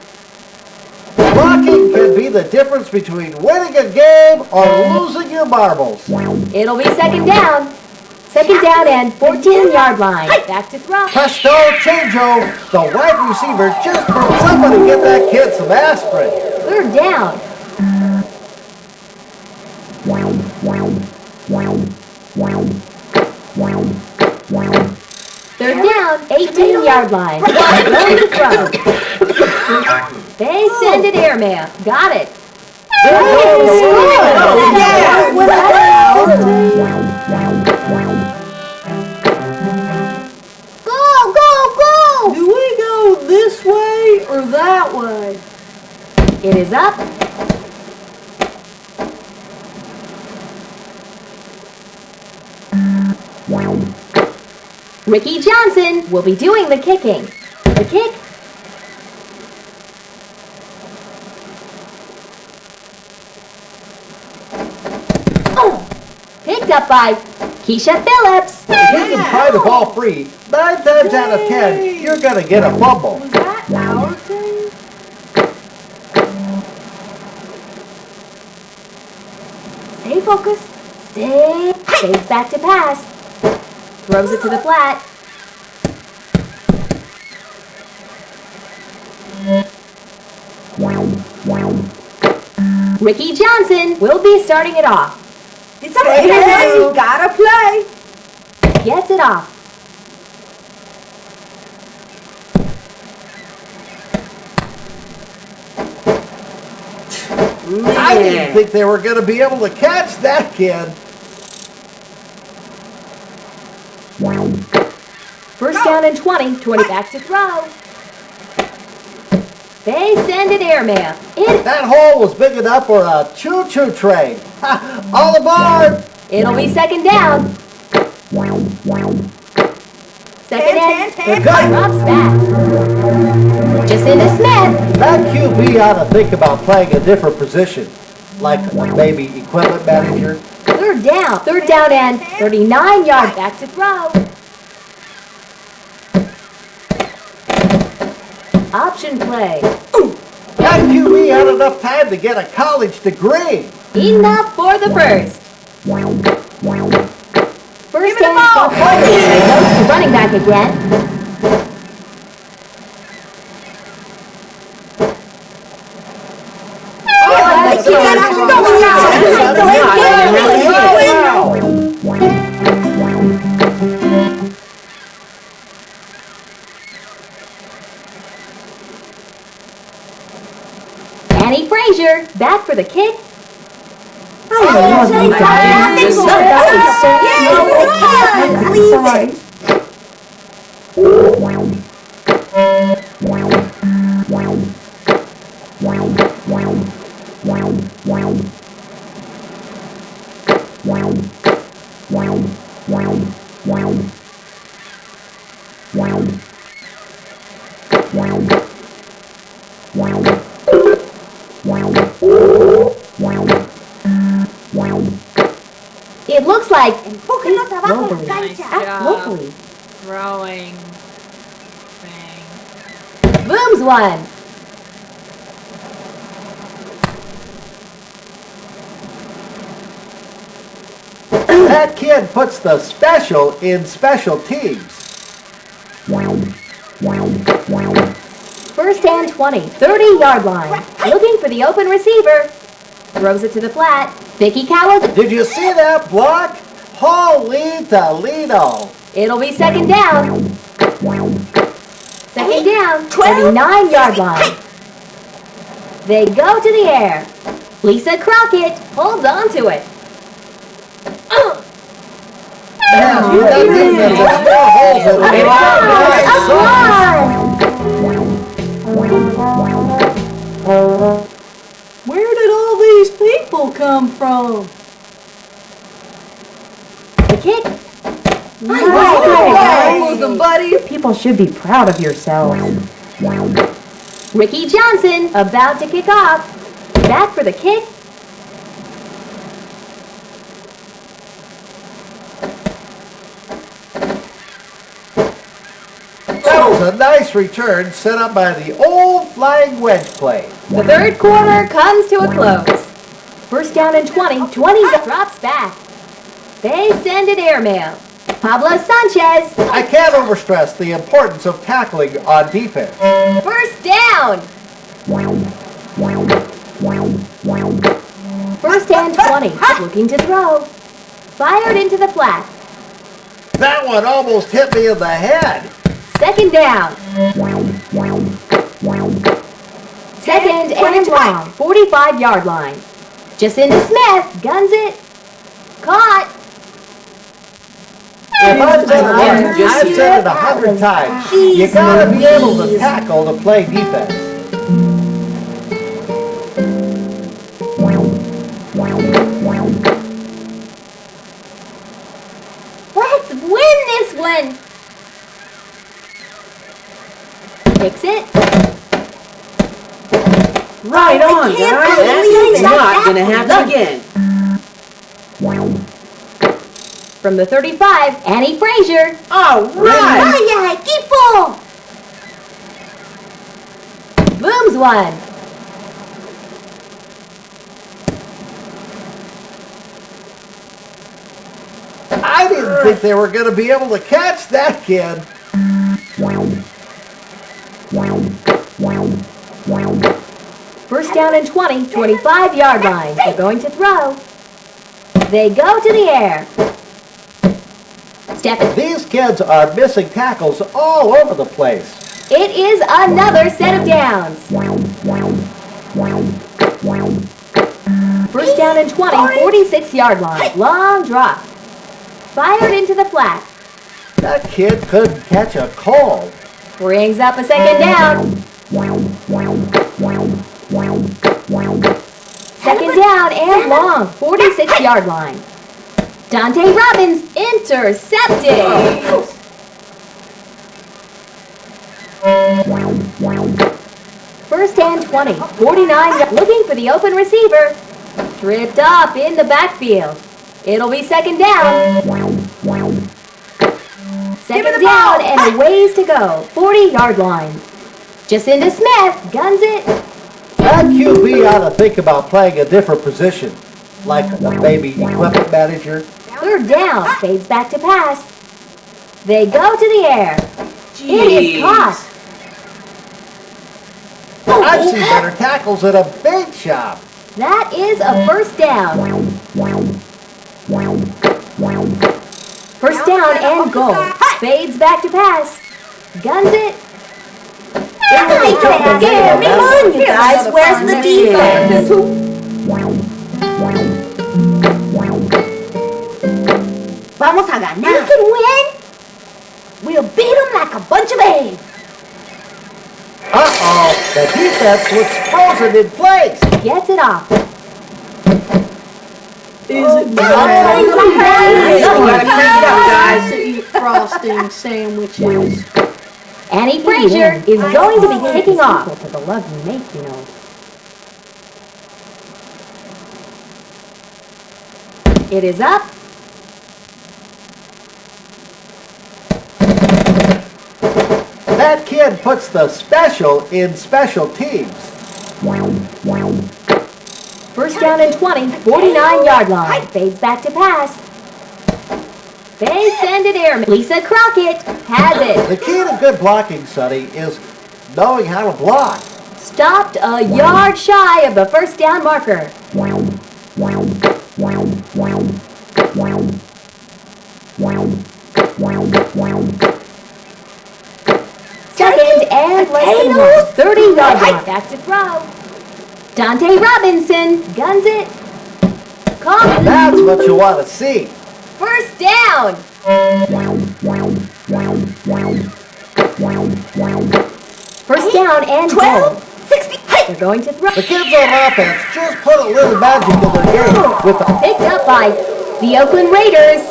Blocking can be the difference between winning a game or losing your marbles. It'll be second down. Second down and 14-yard line. Back to throw. Presto changeo. The wide receiver just put somebody get that kid some aspirin. Third down. Third down, 18-yard line. Going to throw. They send it airmail. Got it. Go, go, go! Do we go this way or that way? It is up. Ricky Johnson will be doing the kicking. The kick. Picked up by Kiesha Phillips. If you can pry the ball free, 9 times out of 10, you're gonna get a fumble. Was that our team? Stay focused. Stay. Fades back to pass. Throws it to the flat. Ricky Johnson will be starting it off. It's okay. You gotta play. Gets it off. I didn't think they were going to be able to catch that kid. First down and 20. 20 back to throw. They send it airmail. That hole was big enough for a choo-choo train. All aboard! It'll be second down. Second and the gun drops back. Just into Smith. That QB ought to think about playing a different position, like maybe equipment manager. Third down and 39 yards back to throw. Option play. That QB had enough time to get a college degree. Enough for the first. First and goes to running back again. Annie Frazier, back for the kick. It looks like locally. Throwing thing. Booms one. That kid puts the special in special teams. First and 20, 30-yard line. Looking for the open receiver. Throws it to the flat. Vicky Coward. Did you see that block? Holy Toledo! It'll be second down. Second down, 39-yard line. They go to the air. Lisa Crockett holds on to it. Where did all these people come from? The kick. Buddy. People should be proud of yourselves. Ricky Johnson about to kick off. Back for the kick. That was a nice return set up by the old flying wedge play. The third quarter comes to a close. First down and 20. 20 drops back. They send it airmail. Pablo Sanchez. I can't overstress the importance of tackling on defense. First down. First and 20. Looking to throw. Fired into the flat. That one almost hit me in the head. Second down. Second and long. 45-yard line. Jacinda Smith guns it. Caught. If I've said it 100 times, you gotta be able to tackle to play defense. Let's win this one. Fix it. Right on, guys. That's not gonna happen again. From the 35, Annie Frazier. All right. Vaya equipo. Booms one. I didn't think they were gonna be able to catch that kid. First down and 20, 25-yard line. They're going to throw. They go to the air. Step it. These kids are missing tackles all over the place. It is another set of downs. First down and 20, 46-yard line. Long drop. Fired into the flat. That kid couldn't catch a cold. Brings up a second down. Second down and long, 46-yard line. Dante Robbins intercepted. First and 20, 49, looking for the open receiver. Tripped up in the backfield. It'll be second down. Second down and a ways to go, 40-yard line. Jacinda Smith guns it. That QB ought to think about playing a different position, like a baby equipment manager. Third down, fades back to pass. They go to the air. It is caught. I've seen better tackles at a bait shop. That is a first down. First down and goal. Fades back to pass. Guns it. Come on, you guys. Where's the defense? Vamos a ganar. We can win. We'll beat them like a bunch of babes. Uh-oh, the defense looks frozen in place. Gets it off. Is it You gotta crank it up, guys. to eat frosting sandwiches? Annie Frazier is going to be kicking off. For the love you make, you know. It is up. That kid puts the special in special teams. First down and 20, 49-yard line. Fades back to pass. They send it airman. Lisa Crockett has it. The key to good blocking, Sonny, is knowing how to block. Stopped a yard shy of the first down marker. Second and less than 30-yard line. Back to throw. Dante Robinson guns it. Caught. That's what you want to see. First down. First down and 12. 60. They're going to throw. The kids on offense just put a little magic in their game with the Picked up by the Oakland Raiders.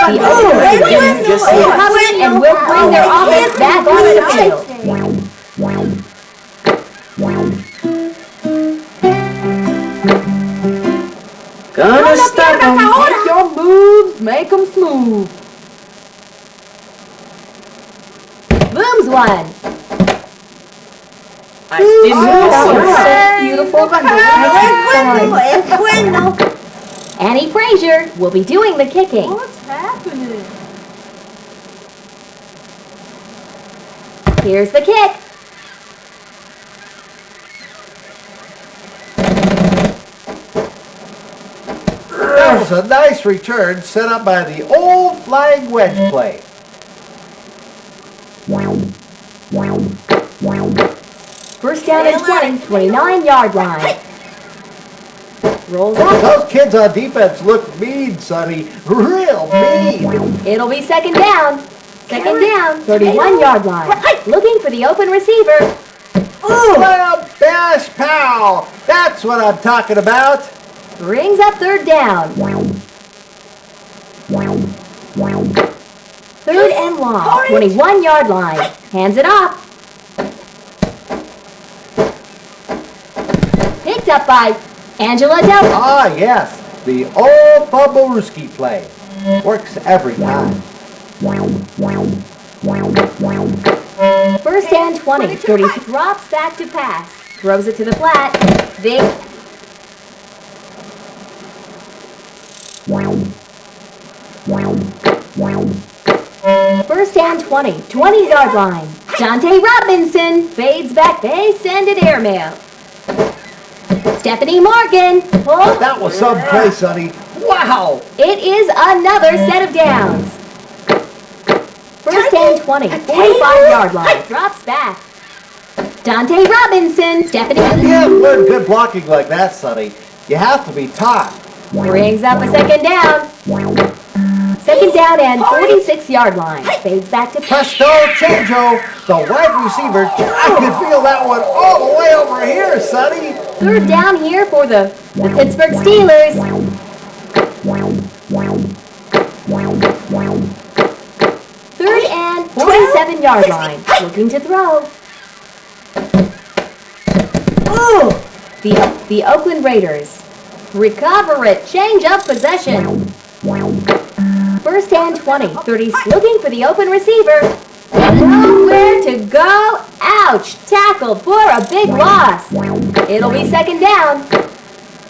The Oakland Raiders recovered and will bring their offense back onto the field. Gonna stop them. Make your moves, make them smooth. Booms one. I didn't Beautiful. Annie Frazier will be doing the kicking. What's happening? Here's the kick. That was a nice return set up by the old flying wedge play. First down and 20, 29-yard line. Rolls up. Those kids on defense look mean, Sonny. Real mean. It'll be second down. Second down, 31-yard line. Looking for the open receiver. Slam, bash, pow. That's what I'm talking about. Brings up third down. Third and long, 21-yard line. Hands it off. Picked up by Angela Del. Ah, yes. The old Bubba play. Works every time. First and 20, 30. Drops back to pass. Throws it to the flat. First First and 20, 20-yard line. Dante Robinson fades back. They send it airmail. Stephanie Morgan. Oh, That was some play, Sonny. Wow! it is another set of downs. First and 20, 45-yard line. Drops back. Dante Robinson. Stephanie You can't learn good blocking like that, Sonny. You have to be taught. brings up a second down. Second down and 46-yard line. Fades back to Presto Changeo, the wide receiver. I can feel that one all the way over here, Sonny. third down here for the Pittsburgh Steelers. Third and 47-yard line. Looking to throw. The Oakland Raiders recover it. Change up possession. First and 20. 30. Looking for the open receiver. Nowhere to go. Ouch. Tackled for a big loss. It'll be second down.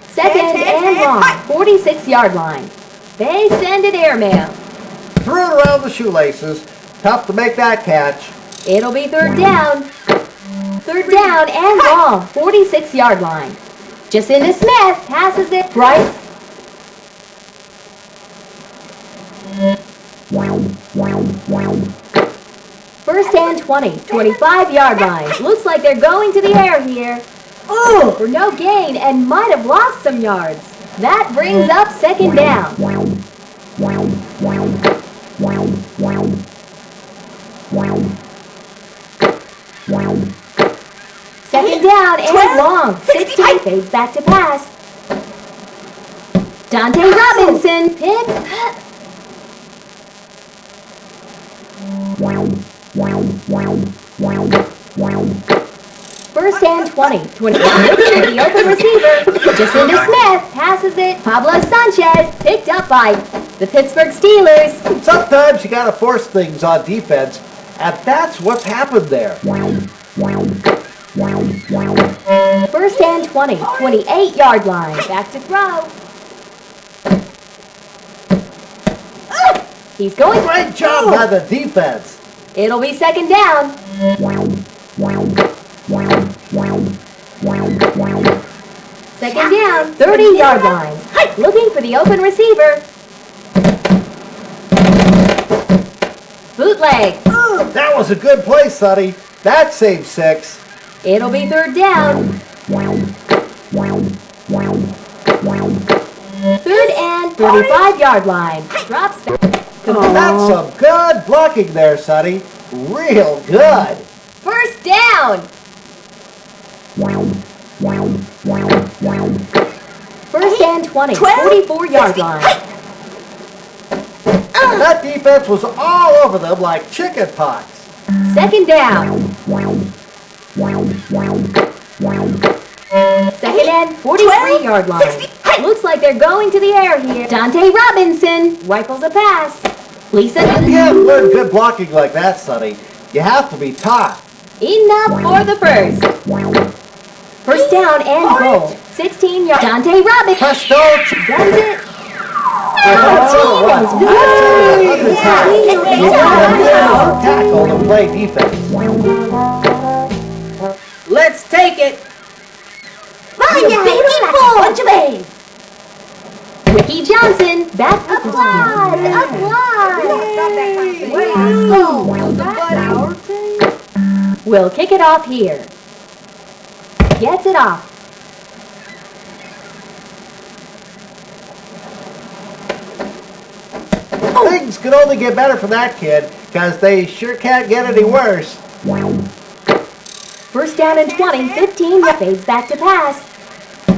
Second and long. 46-yard line. They send it airmail. Threw it around the shoelaces. Tough to make that catch. It'll be third down. Third down and long. 46-yard line. Jacinda Smith passes it right. First and 20. 25-yard line. Looks like they're going to the air here. For no gain and might have lost some yards. That brings up second down. Second down and long. 60 fades back to pass. Dante Robinson picked. First and 20. 20. The open receiver. Jacinda Smith passes it. Pablo Sanchez picked up by the Pittsburgh Steelers. Sometimes you gotta force things on defense, and that's what's happened there. First and 20. 28-yard line. Back to throw. He's going. Great job by the defense. It'll be second down. Second down, 30-yard line. Looking for the open receiver. Bootleg. That was a good play, Sonny. That saved 6. It'll be third down. Third and 35-yard line. Drops back. That's some good blocking there, Sonny. Real good. First down. First and 20. 44-yard line. That defense was all over them like chicken pox. Second down. Second and 43-yard line. Looks like they're going to the air here. Dante Robinson rifles a pass. Lisa. You can't learn good blocking like that, Sonny. You have to be taught. Enough for the first. First down and goal. 16-yard. Dante Robinson. Presto. Runs it. Tackle to play defense. Let's take it. Bunch of A's. Ricky Johnson. Back applause. Applause. We'll kick it off here. Gets it off. Things can only get better for that kid, because they sure can't get any worse. First down and 20, 15, fades back to pass.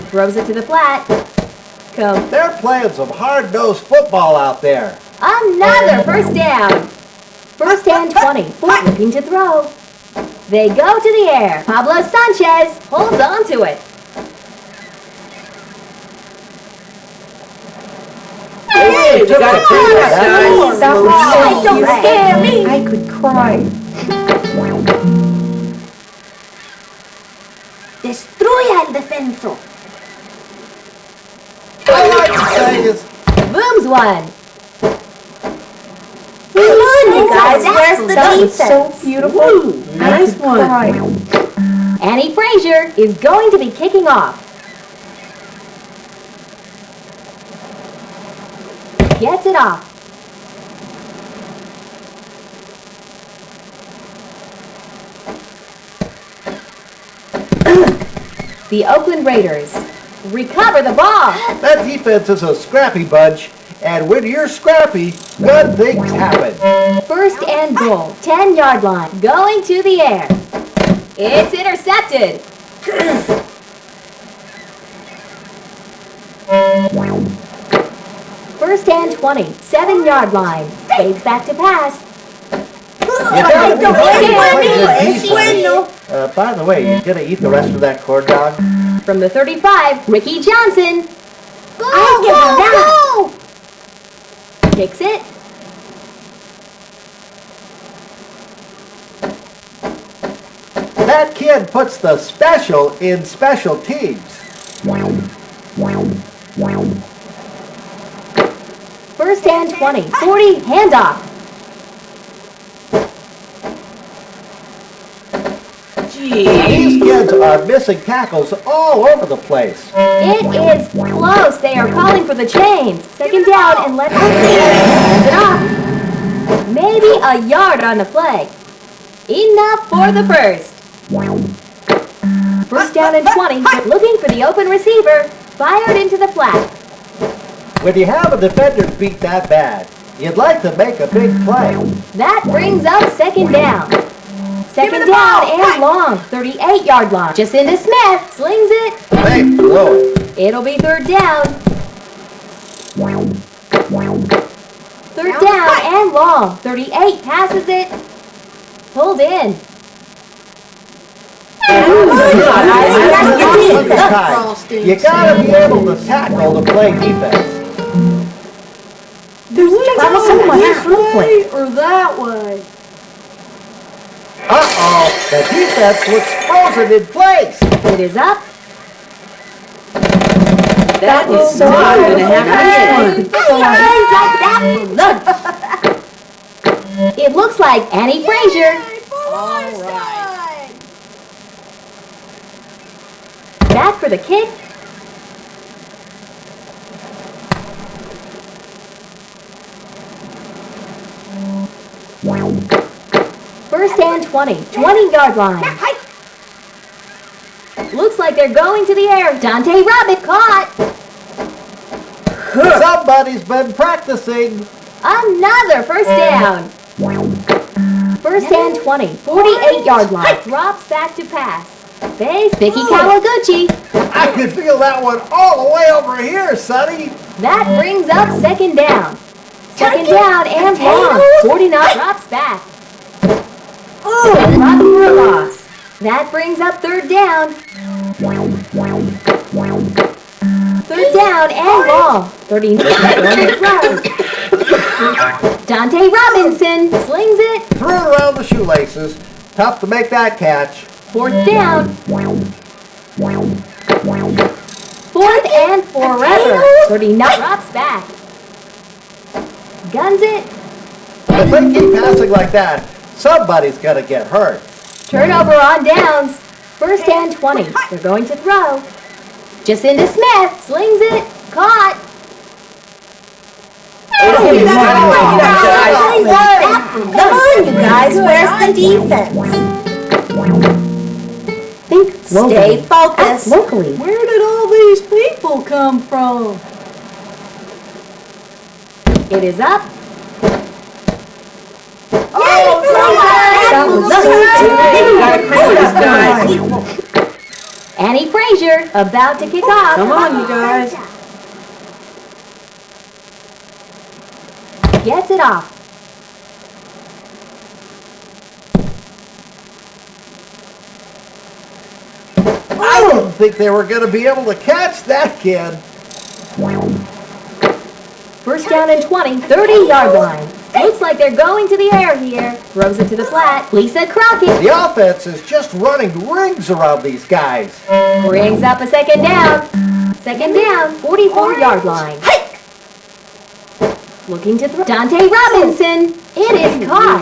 Throws it to the flat. Come. They're playing some hard-nosed football out there. Another first down. First and 20, looking to throw. They go to the air. Pablo Sanchez holds on to it. Hey, we got to take that, guys. Don't scare me. I could cry. Destruya el defenso. I like to say is, Booms one. Come on, you guys. guys, where's the defense? So beautiful. Nice one. Annie Frazier is going to be kicking off. Gets it off. The Oakland Raiders recover the ball. That defense is a scrappy bunch, and when you're scrappy, good things happen. First and goal, 10-yard line, going to the air. It's intercepted. First and 20, 7-yard line, fades back to pass. By the way, you gonna eat the rest of that corn dog? From the 35, Ricky Johnson. Go! Kicks it. That kid puts the special in special teams. First and 20, 40, handoff. These kids are missing tackles all over the place. It is close. They are calling for the chains. Second down and let's hands it off. Maybe a yard on the play. Enough for the first. First down and 20, looking for the open receiver. Fired into the flat. When you have a defender beat that bad, you'd like to make a big play. That brings up second down. Second down and long, 38-yard line. Jacinda Smith slings it. They blow it. It'll be third down. Third down and long, 38 passes it. Pulled in. You gotta be able to tackle to play defense. Do we go this way or that way? Uh-oh, the defense looks frozen in place. It is up. That is not going to happen again. It looks like Annie Frazier. All right. Back for the kick. First and 20, 20-yard line. Looks like they're going to the air. Dante Rabbit caught. Somebody's been practicing. Another first down. First and 20, 48-yard line. Drops back to pass. Face Vicky Kawaguchi. I can feel that one all the way over here, Sonny. That brings up second down. Second down and long. 49 drops back. Dropping for a loss. That brings up third down. Third down and long. 39 Dante Robinson slings it. Threw around the shoelaces. Tough to make that catch. Fourth down. Fourth and forever. 39 drops back. Guns it. If they keep passing like that, somebody's gonna get hurt. Turnover on downs. First and 20. They're going to throw. Jacinda Smith slings it. Caught. Come on, you guys, where's the defense? Think Stay focused. locally. Where did all these people come from? It is up. Annie Frazier about to kick off. Come on, you guys. Gets it off. I didn't think they were gonna be able to catch that kid. First down and 20, 30-yard line. Looks like they're going to the air here. Throws it to the flat. Lisa Crockett The offense is just running rings around these guys. brings up a second down. Second down, 44-yard line. Looking to throw. Dante Robinson It is caught.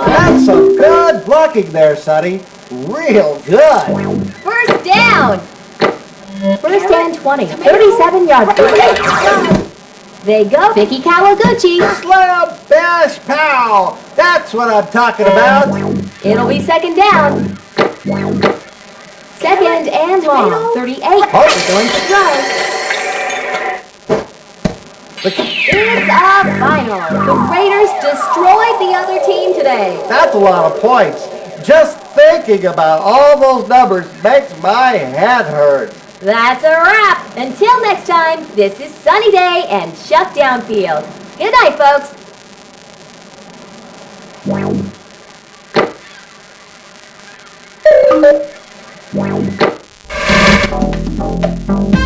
That's some good blocking there, Sonny. Real good. First down. First and 20. 37 yards. They go. Vicky Kawaguchi. Slam, bash, pow. That's what I'm talking about. It'll be second down. Second and long. 38. They're going to strike. It's a final. The Raiders destroyed the other team today. That's a lot of points. Just thinking about all those numbers makes my head hurt. That's a wrap. Until next time, this is Sunny Day and Shutdown Field. Good night, folks.